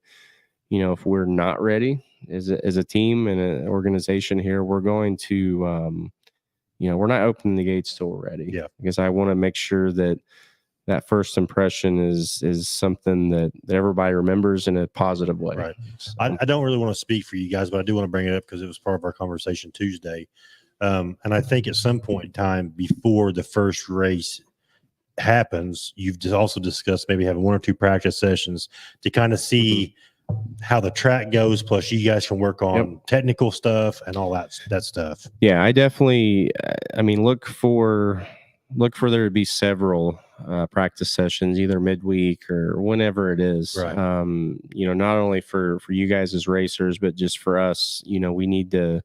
if we're not ready as a team and an organization here, we're going to, we're not opening the gates till we're ready. Yeah. Because I want to make sure that first impression is something that everybody remembers in a positive way. Right. So, I don't really want to speak for you guys, but I do want to bring it up because it was part of our conversation Tuesday. And I think at some point in time before the first race happens, you've just also discussed maybe having 1 or 2 practice sessions to kind of see how the track goes. Plus, you guys can work on technical stuff and all that stuff. yeah, I definitely. Look for there to be several practice sessions, either midweek or whenever it is. Right. Not only for you guys as racers, but just for us. We need to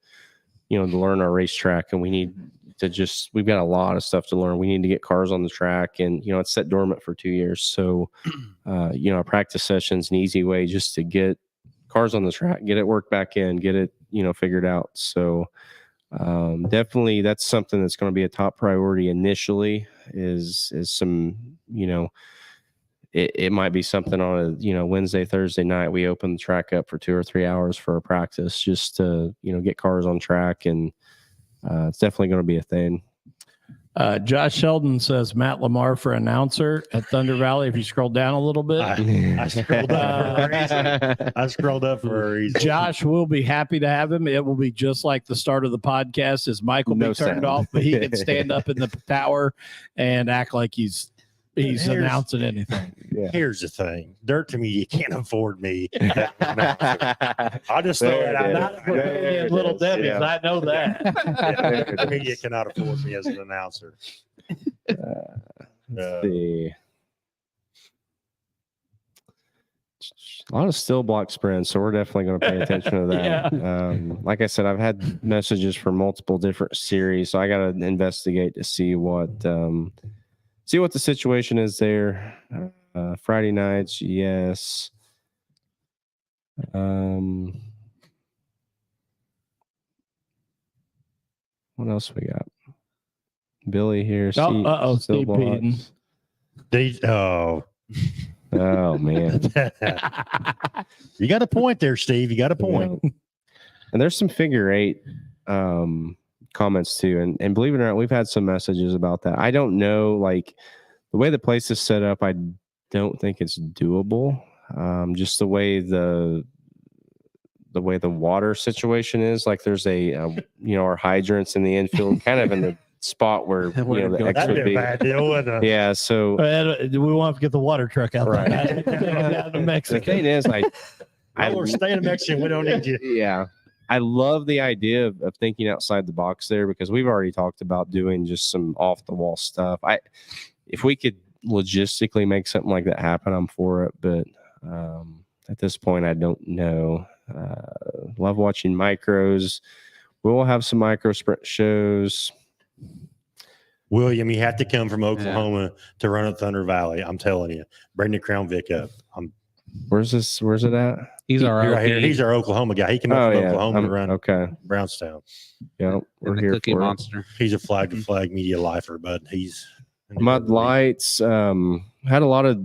learn our racetrack, and we need to we've got a lot of stuff to learn. We need to get cars on the track, and it's set dormant for 2 years. So, a practice session's an easy way just to get cars on the track, get it worked back in, get it figured out. So, definitely that's something that's going to be a top priority initially. Is some It might be something on a Wednesday, Thursday night. We open the track up for 2 or 3 hours for a practice just to get cars on track, and it's definitely going to be a thing. Josh Sheldon says Matt Lamar for announcer at Thunder Valley. If you scroll down a little bit, I scrolled up for a reason. I scrolled up for a reason. Josh will be happy to have him. It will be just like the start of the podcast. His mic will be turned sound. off, but he can stand up in the tower and act like he's Here's- announcing anything. Yeah. Here's the thing. Dirt to me, you can't afford me. I'll just throw it out. Not if we're paying you Little Debbie's. Yeah. I know that. The media cannot afford me as an announcer. Let's see. A lot of still block sprints, so we're definitely going to pay attention to that. Like I said, I've had messages from multiple different series, so I got to investigate to see what the situation is there. Friday nights, yes. What else we got? Billy here. Steve still blocks. Peden. Oh man. You got a point there, Steve. You got a point. Yeah. And there's some figure 8 comments too. And believe it or not, we've had some messages about that. I don't know, like the way the place is set up, I don't think it's doable. Just the way the water situation is, like there's our hydrants in the infield, kind of in the spot where the X That'd would be be. a bad deal, wouldn't it? Yeah, so We want to get the water truck out Right. there. Down to the Mexico. thing is, We're staying in Mexico. We don't need you. yeah, I love the idea of thinking outside the box there, because we've already talked about doing just some off the wall stuff. If we could logistically make something like that happen, I'm for it. But at this point, I don't know. Love watching micros. We will have some micro sprint shows. William, you have to come from Oklahoma to run at Thunder Valley. I'm telling you. Bring the Crown Vic up. Where's it at? He's our You're right here. OP. He's our Oklahoma guy. He came up from Oklahoma to run Okay. Brownstown. Yeah, we're And the here Cookie for it. Monster. He's a flag to flag media lifer, but he's Mod Lights, had a lot of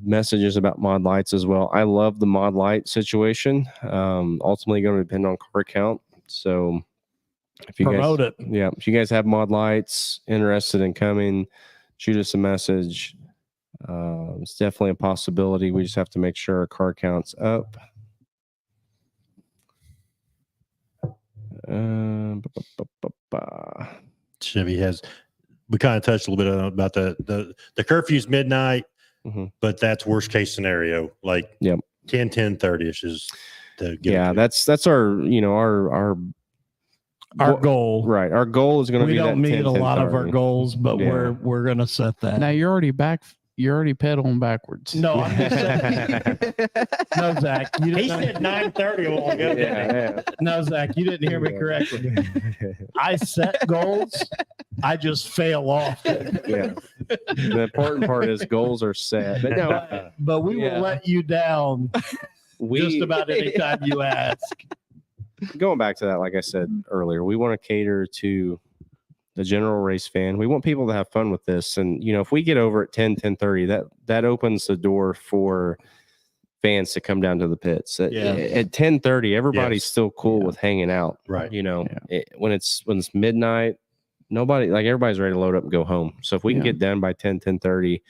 messages about Mod Lights as well. I love the Mod Light situation. Ultimately going to depend on car count. So if you Promote guys, it. yeah, if you guys have Mod Lights interested in coming, shoot us a message. It's definitely a possibility. We just have to make sure our car count's up. Chevy has. We kind of touched a little bit about the curfew's midnight, Mhm. but that's worst case scenario. Like 10:30ish is the Yeah, that's our Our goal. right. Our goal is going to We be don't that meet 10, a lot of our 10:30. goals, but Yeah. we're gonna set that. Now you're already back. You're already pedaling backwards. No, I'm just saying. No, Zach, you He didn't. said 9:30 a while ago. Yeah, No, Zach, you didn't hear me correctly. I set goals. I just fail off. yeah. The important part is goals are set. But no, But we Yeah. will let you down we just about any time you ask. going back to that, like I said earlier, we want to cater to the general race fan. We want people to have fun with this. And, if we get over at 10:30, that opens the door for fans to come down to the pits. At 10:30, everybody's still cool with hanging out. Right. When it's midnight, everybody's ready to load up and go home. So if we can get done by 10:30,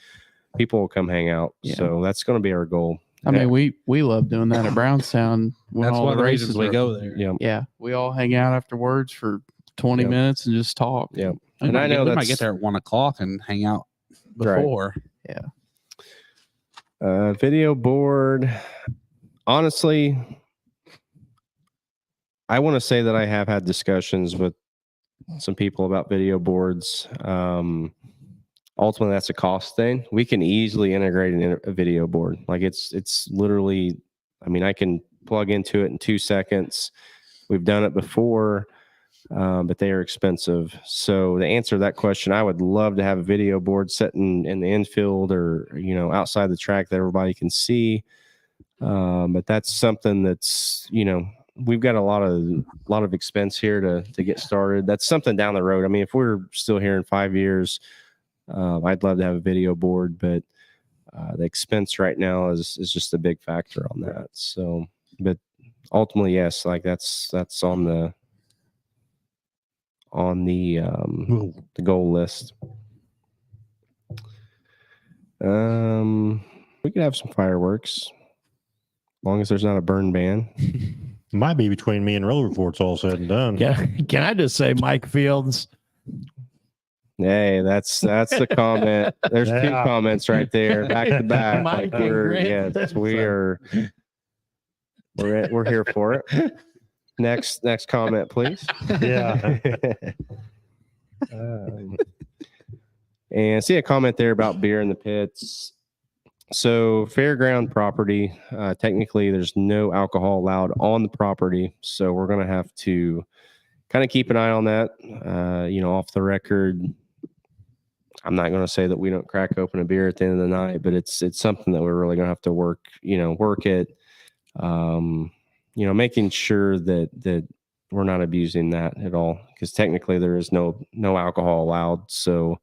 people will come hang out. Yeah. So that's going to be our goal. I mean, we love doing that at Brownstown. When That's all one of the races reasons we are- go there. Yeah. Yeah, we all hang out afterwards for 20 Yeah. minutes and just talk. Yeah. We And might I know we might that's- get there at 1:00 and hang out Right. before. Video board. Honestly, I want to say that I have had discussions with some people about video boards. Ultimately, that's a cost thing. We can easily integrate a video board. Like it's literally, I can plug into it in 2 seconds. We've done it before, but they are expensive. So to answer that question, I would love to have a video board sitting in the infield or, outside the track that everybody can see. But that's something that's, we've got a lot of expense here to get started. That's something down the road. If we're still here in 5 years, I'd love to have a video board, but the expense right now is just a big factor on that. So, but ultimately, yes, like that's on the goal list. We could have some fireworks, as long as there's not a burn ban. Might be between me and Roller Report's all said and done. Can I just say, Mike Fields? Hey, that's the comment. There's two Yeah. comments right there, back to back. Mike Like and Grant. we're here for it. Next comment, please. Yeah. And see a comment there about beer in the pits. So fairground property, technically there's no alcohol allowed on the property. So we're going to have to kind of keep an eye on that. Off the record, I'm not going to say that we don't crack open a beer at the end of the night, but it's something that we're really going to have to work it. Making sure that we're not abusing that at all, because technically there is no alcohol allowed. So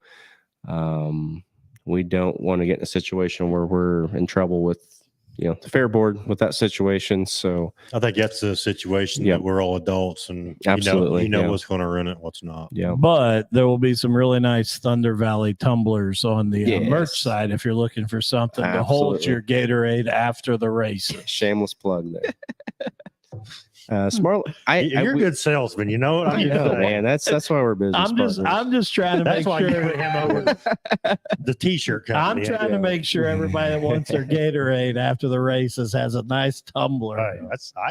we don't want to get in a situation where we're in trouble with the fair board with that situation. So I think that's the situation Yeah. that we're all adults and Absolutely, you know yeah. what's going to run it, what's not. yeah, But there will be some really nice Thunder Valley tumblers on the Yes. merch side if you're looking for something to hold Absolutely. your Gatorade after the race. shameless plug there. Smart. You're a good salesman, you know what I know, man. That's why we're business partners. I'm just trying to That's make why you sure put him over the t-shirt I'm company. trying to make sure everybody that wants their Gatorade after the races has a nice tumbler. Right,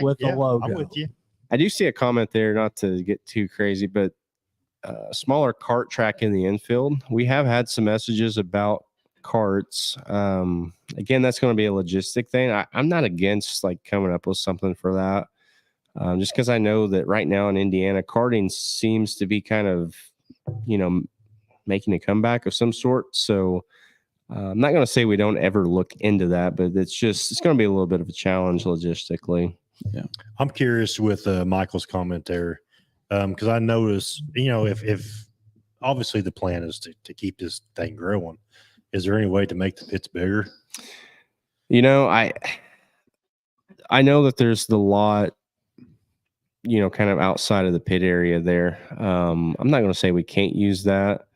with the logo. I'm with you. I do see a comment there, not to get too crazy, but smaller cart track in the infield. We have had some messages about carts. Again, that's going to be a logistic thing. I'm not against coming up with something for that. Just because I know that right now in Indiana, karting seems to be kind of, making a comeback of some sort. So I'm not going to say we don't ever look into that, but it's going to be a little bit of a challenge logistically. I'm curious with Michael's comment there, because I noticed, if obviously the plan is to keep this thing growing, is there any way to make the pits bigger? I know that there's the lot, kind of outside of the pit area there. I'm not going to say we can't use that,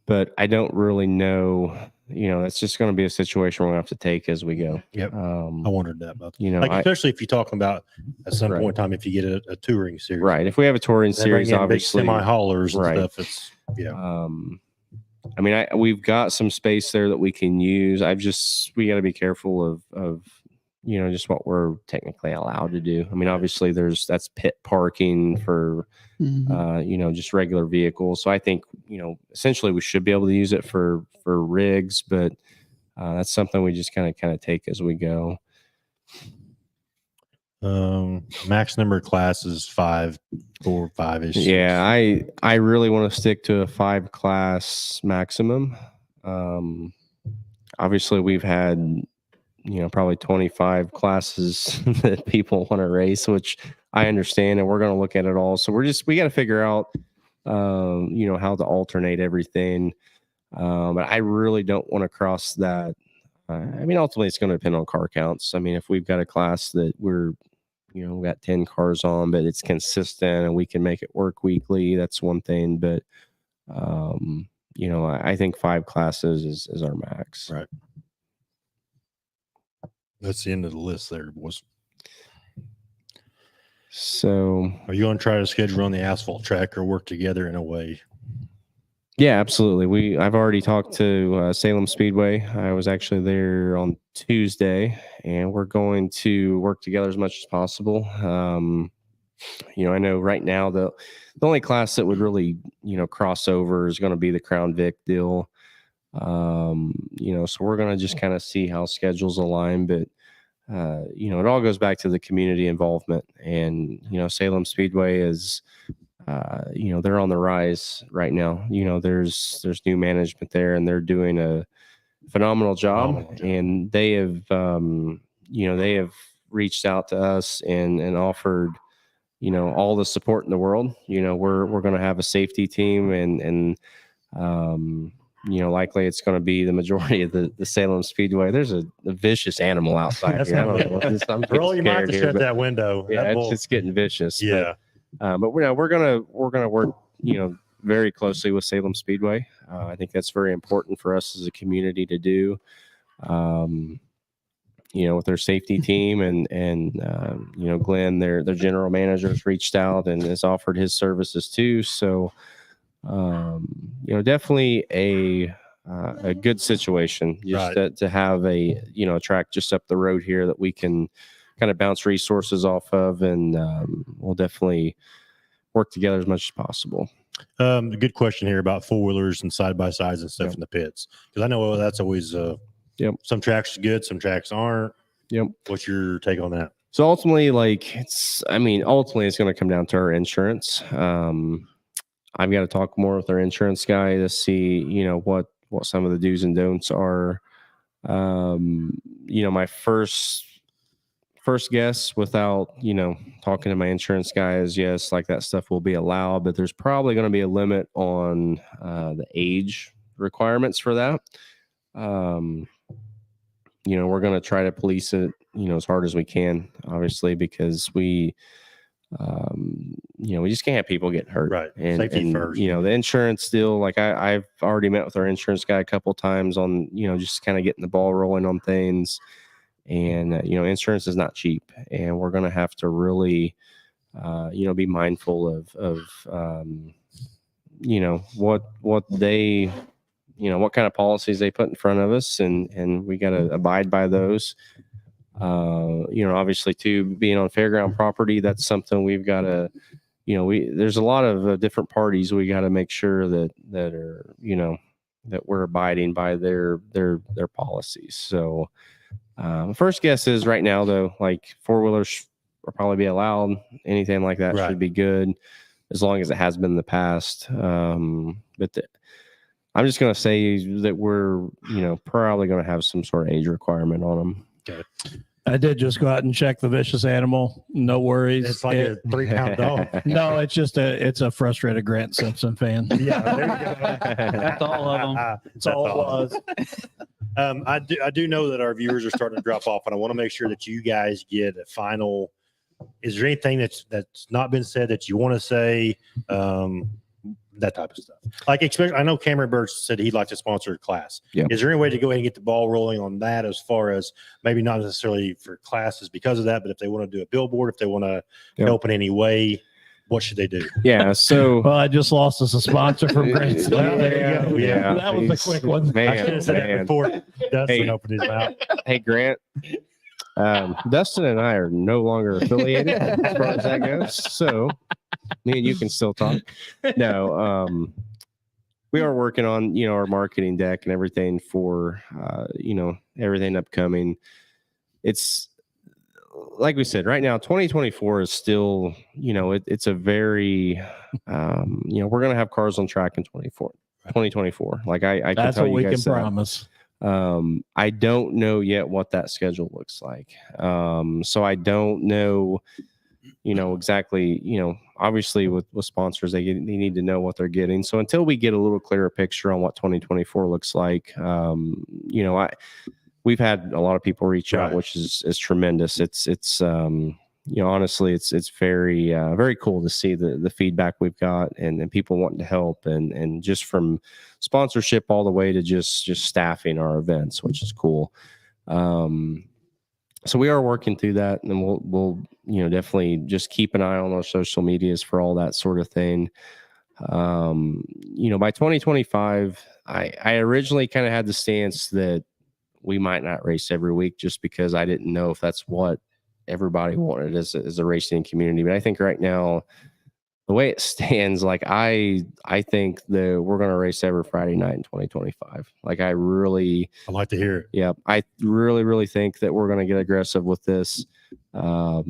but I don't really know. It's just going to be a situation we're going to have to take as we go. Yep. I wondered that about especially if you're talking about at some Right. point in time, if you get a touring series, right. If we have a touring They bring series, in big obviously, semi haulers and Right. stuff. It's we've got some space there that we can use. We got to be careful of just what we're technically allowed to do. Obviously that's pit parking for, Mhm. just regular vehicles. So I think, essentially we should be able to use it for rigs, but that's something we just kind of take as we go. max number of classes 5, 4, 5-ish. Yeah. I really want to stick to a 5 class maximum. Obviously we've had, probably 25 classes that people want to race, which I understand, and we're going to look at it all. So we got to figure out, how to alternate everything. But I really don't want to cross that. Ultimately, it's going to depend on car counts. If we've got a class that we got 10 cars on, but it's consistent and we can make it work weekly, that's one thing. But, I think 5 classes is our max. Right. That's the end of the list there, boys. So, are you going to try to schedule on the asphalt track or work together in a way? yeah, absolutely. I've already talked to Salem Speedway. I was actually there on Tuesday, and we're going to work together as much as possible. I know right now the only class that would really cross over is going to be the Crown Vic deal. So we're going to just kind of see how schedules align, but it all goes back to the community involvement, and Salem Speedway is. They're on the rise right now. There's new management there, and they're doing a phenomenal job. And they have, they have reached out to us and offered, all the support in the world. We're going to have a safety team, and likely it's going to be the majority of the Salem Speedway. There's a vicious animal outside here. I don't know what this. I'm Roll, you might have scared to here, shut but that window. yeah, That it's getting vicious. yeah. But we're gonna work very closely with Salem Speedway. I think that's very important for us as a community to do. With their safety team and Glenn, their general manager, has reached out and has offered his services too. So definitely a good situation just Right. to have a track just up the road here that we can kind of bounce resources off of, and we'll definitely work together as much as possible. A good question here about 4-wheelers and side-by-sides and stuff in the pits, because I know that's always some tracks are good, some tracks aren't. Yep. What's your take on that? So ultimately, it's going to come down to our insurance. I've got to talk more with our insurance guy to see what some of the do's and don'ts are. My first guess, without talking to my insurance guy, is yes, that stuff will be allowed, but there's probably going to be a limit on the age requirements for that. We're going to try to police it as hard as we can, obviously, because we just can't have people getting hurt. Right. And Safety first. The insurance deal, I've already met with our insurance guy a couple of times on just kind of getting the ball rolling on things. And, insurance is not cheap, and we're going to have to really, be mindful of what they, what kind of policies they put in front of us, and we got to abide by those. Obviously too, being on fairground property, that's something we've got to, there's a lot of different parties. We got to make sure that are, that we're abiding by their policies. So, first guess is right now though, 4-wheelers will probably be allowed. Anything like that should be good, as long as it has been in the past. But I'm just going to say that we're, probably going to have some sort of age requirement on them. Okay. I did just go out and check the vicious animal. No worries. It's like a 3-pound dog. No, it's a frustrated Grant Simpson fan. Yeah, there you go. That's all of them. That's all it was. I do know that our viewers are starting to drop off, and I want to make sure that you guys get a final. Is there anything that's not been said that you want to say? That type of stuff. Especially, I know Cameron Birch said he'd like to sponsor a class. Yeah. Is there any way to go ahead and get the ball rolling on that, as far as maybe not necessarily for classes because of that, but if they want to do a billboard, if they want to help in any way, what should they do? Yeah. So, Well, I just lost us a sponsor from Grant. Well, there you go. Yeah. That was a quick one. I should have said that Man. before Dustin Hey. opened his mouth. Hey, Grant. Dustin and I are no longer affiliated as far as that goes. So me and you can still talk. No, we are working on, our marketing deck and everything for, everything upcoming. It's like we said, right now, 2024 is still, it's a very, we're going to have cars on track in 2024. I can That's tell what you we guys can that. promise. I don't know yet what that schedule looks like. So I don't know, exactly, obviously with sponsors, they need to know what they're getting. So until we get a little clearer picture on what 2024 looks like, we've had a lot of people reach out, Right. which is tremendous. It's honestly, it's very, very cool to see the feedback we've got and people wanting to help and just from sponsorship all the way to just staffing our events, which is cool. So we are working through that, and we'll definitely just keep an eye on our social medias for all that sort of thing. By 2025, I originally kind of had the stance that we might not race every week just because I didn't know if that's what everybody wanted as a racing community. But I think right now, the way it stands, like I think that we're going to race every Friday night in 2025. Like I like to hear it. Yeah, I really think that we're going to get aggressive with this. I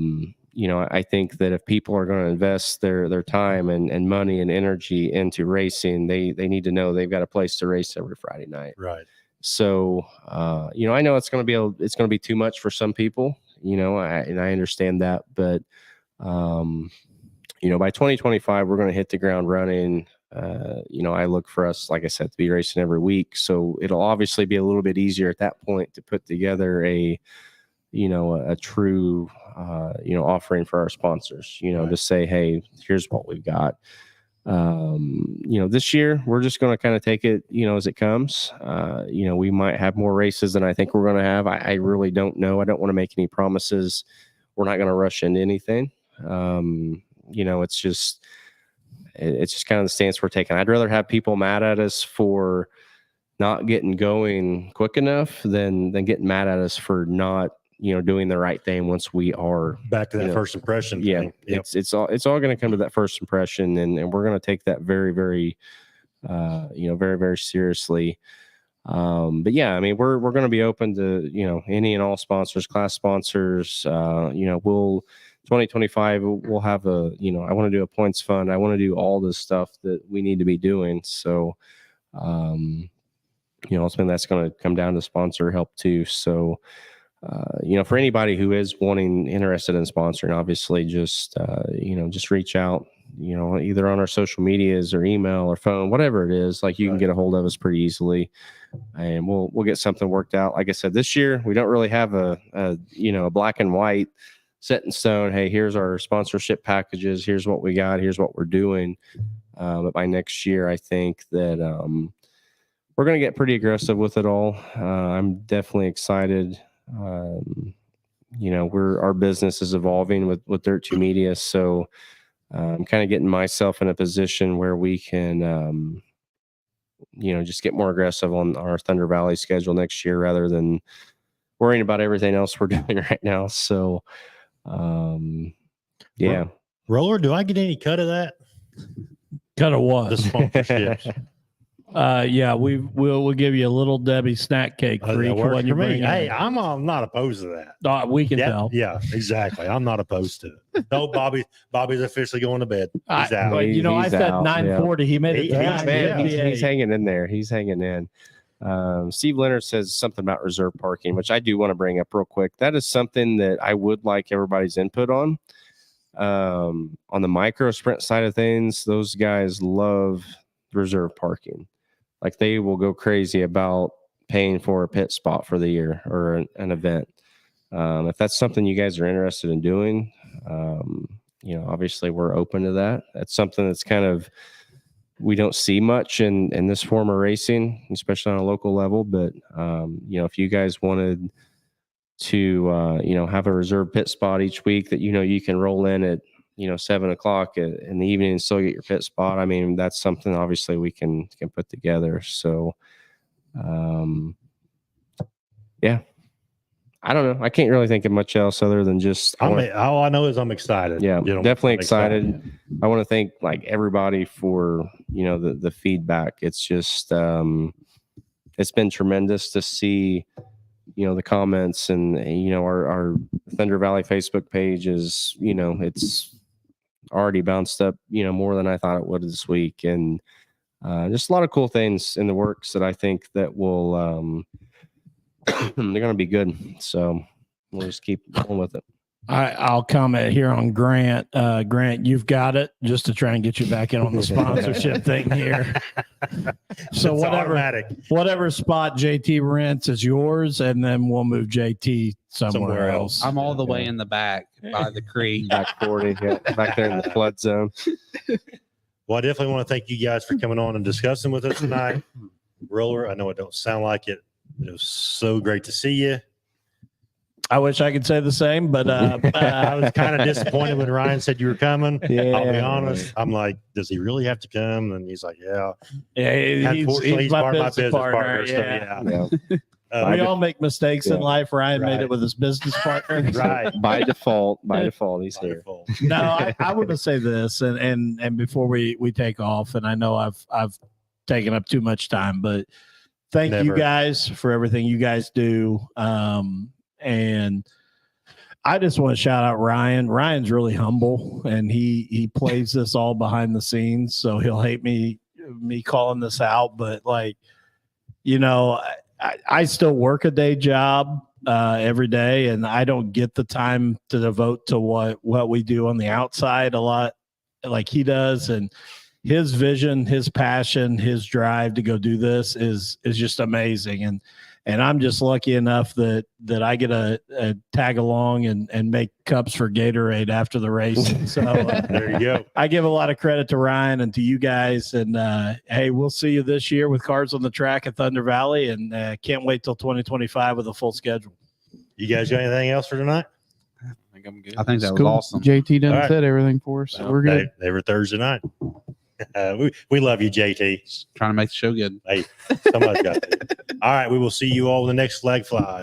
think that if people are going to invest their time and money and energy into racing, they need to know they've got a place to race every Friday night. Right. So, I know it's going to be too much for some people, and I understand that, but, by 2025, we're going to hit the ground running. I look for us, like I said, to be racing every week. So it'll obviously be a little bit easier at that point to put together a true, offering for our sponsors, Right. to say, hey, here's what we've got. This year we're just going to kind of take it, as it comes. We might have more races than I think we're going to have. I really don't know. I don't want to make any promises. We're not going to rush into anything. It's just kind of the stance we're taking. I'd rather have people mad at us for not getting going quick enough than getting mad at us for not, doing the right thing once we are Back to that first impression. Yeah, thing. Yep. it's all going to come to that first impression, and we're going to take that very, very, very, very seriously. But yeah, I mean, we're going to be open to any and all sponsors, class sponsors. 2025 we'll have I want to do a points fund. I want to do all this stuff that we need to be doing. So, ultimately that's going to come down to sponsor help too. So. For anybody who is interested in sponsoring, obviously just reach out, either on our social medias or email or phone, whatever it is, like you can get a hold of us pretty easily and we'll get something worked out. Like I said, this year, we don't really have a black and white set in stone. Hey, here's our sponsorship packages. Here's what we got. Here's what we're doing. But by next year, I think that, we're going to get pretty aggressive with it all. I'm definitely excited. Our business is evolving with Dirt 2 Media, so I'm kind of getting myself in a position where we can, just get more aggressive on our Thunder Valley schedule next year rather than worrying about everything else we're doing right now. So, yeah. Roller, do I get any cut of that? Cut of what? The sponsorships. Yeah, we'll give you a little Debbie snack cake for That each works one you for me. bring in. Hey, I'm not opposed to that. We can Yeah, tell. yeah, exactly. I'm not opposed to it. No, Bobby's officially going to bed. He's out. But, I He's said out, 9:40. He made it. He- to he's- 9:58. He's hanging in there. He's hanging in. Steve Leonard says something about reserve parking, which I do want to bring up real quick. That is something that I would like everybody's input on. On the micro sprint side of things, those guys love reserve parking. Like they will go crazy about paying for a pit spot for the year or an event. If that's something you guys are interested in doing, obviously we're open to that. That's something that's kind of, we don't see much in this form of racing, especially on a local level. But, if you guys wanted to, have a reserve pit spot each week that, you can roll in at, 7:00 in the evening and still get your pit spot. I mean, that's something obviously we can put together. So, yeah, I don't know. I can't really think of much else other than just, All I know is I'm excited. yeah, Gentlemen, definitely I'm excited. I want to thank everybody for, the feedback. It's just, it's been tremendous to see, the comments and, our Thunder Valley Facebook page is, it's already bounced up, more than I thought it would this week. And just a lot of cool things in the works that I think that will, they're going to be good. So we'll just keep going with it. I'll comment here on Grant. Grant, you've got it, just to try and get you back in on the sponsorship thing here. So It's whatever, automatic. whatever spot JT rents is yours, and then we'll move JT somewhere Somewhere else. I'm all the way in the back by the creek. Back 40, yeah, back there in the flood zone. Well, I definitely want to thank you guys for coming on and discussing with us tonight. Roller, I know it don't sound like it, but it was so great to see you. I wish I could say the same, but I was kind of disappointed when Ryan said you were coming. I'll be Yeah. honest. I'm like, does he really have to come? And he's like, yeah. yeah, Unfortunately, he's part of my business partner. So, Yeah. Yeah. We all make mistakes in Yeah. life. Ryan made Right. it with his business partner. Right. By default, he's here. Wonderful. No, I want to say this, and before we take off, and I know I've taken up too much time, but thank you Never. guys for everything you guys do. And I just want to shout out Ryan. Ryan's really humble, and he plays this all behind the scenes, so he'll hate me calling this out, but like, you know, I still work a day job every day, and I don't get the time to devote to what we do on the outside a lot like he does. And his vision, his passion, his drive to go do this is just amazing. And I'm just lucky enough that I get a tag along and make cups for Gatorade after the race. So There you go. I give a lot of credit to Ryan and to you guys. And hey, we'll see you this year with Cars on the Track at Thunder Valley, and can't wait till 2025 with a full schedule. You guys got anything else for tonight? I think I'm good. I think that was Cool. awesome. JT done All right. said everything for us, so we're good. Every Thursday night. We love you, JT. Trying to make the show good. Hey, somebody's got to. All right. We will see you all in the next flag fly.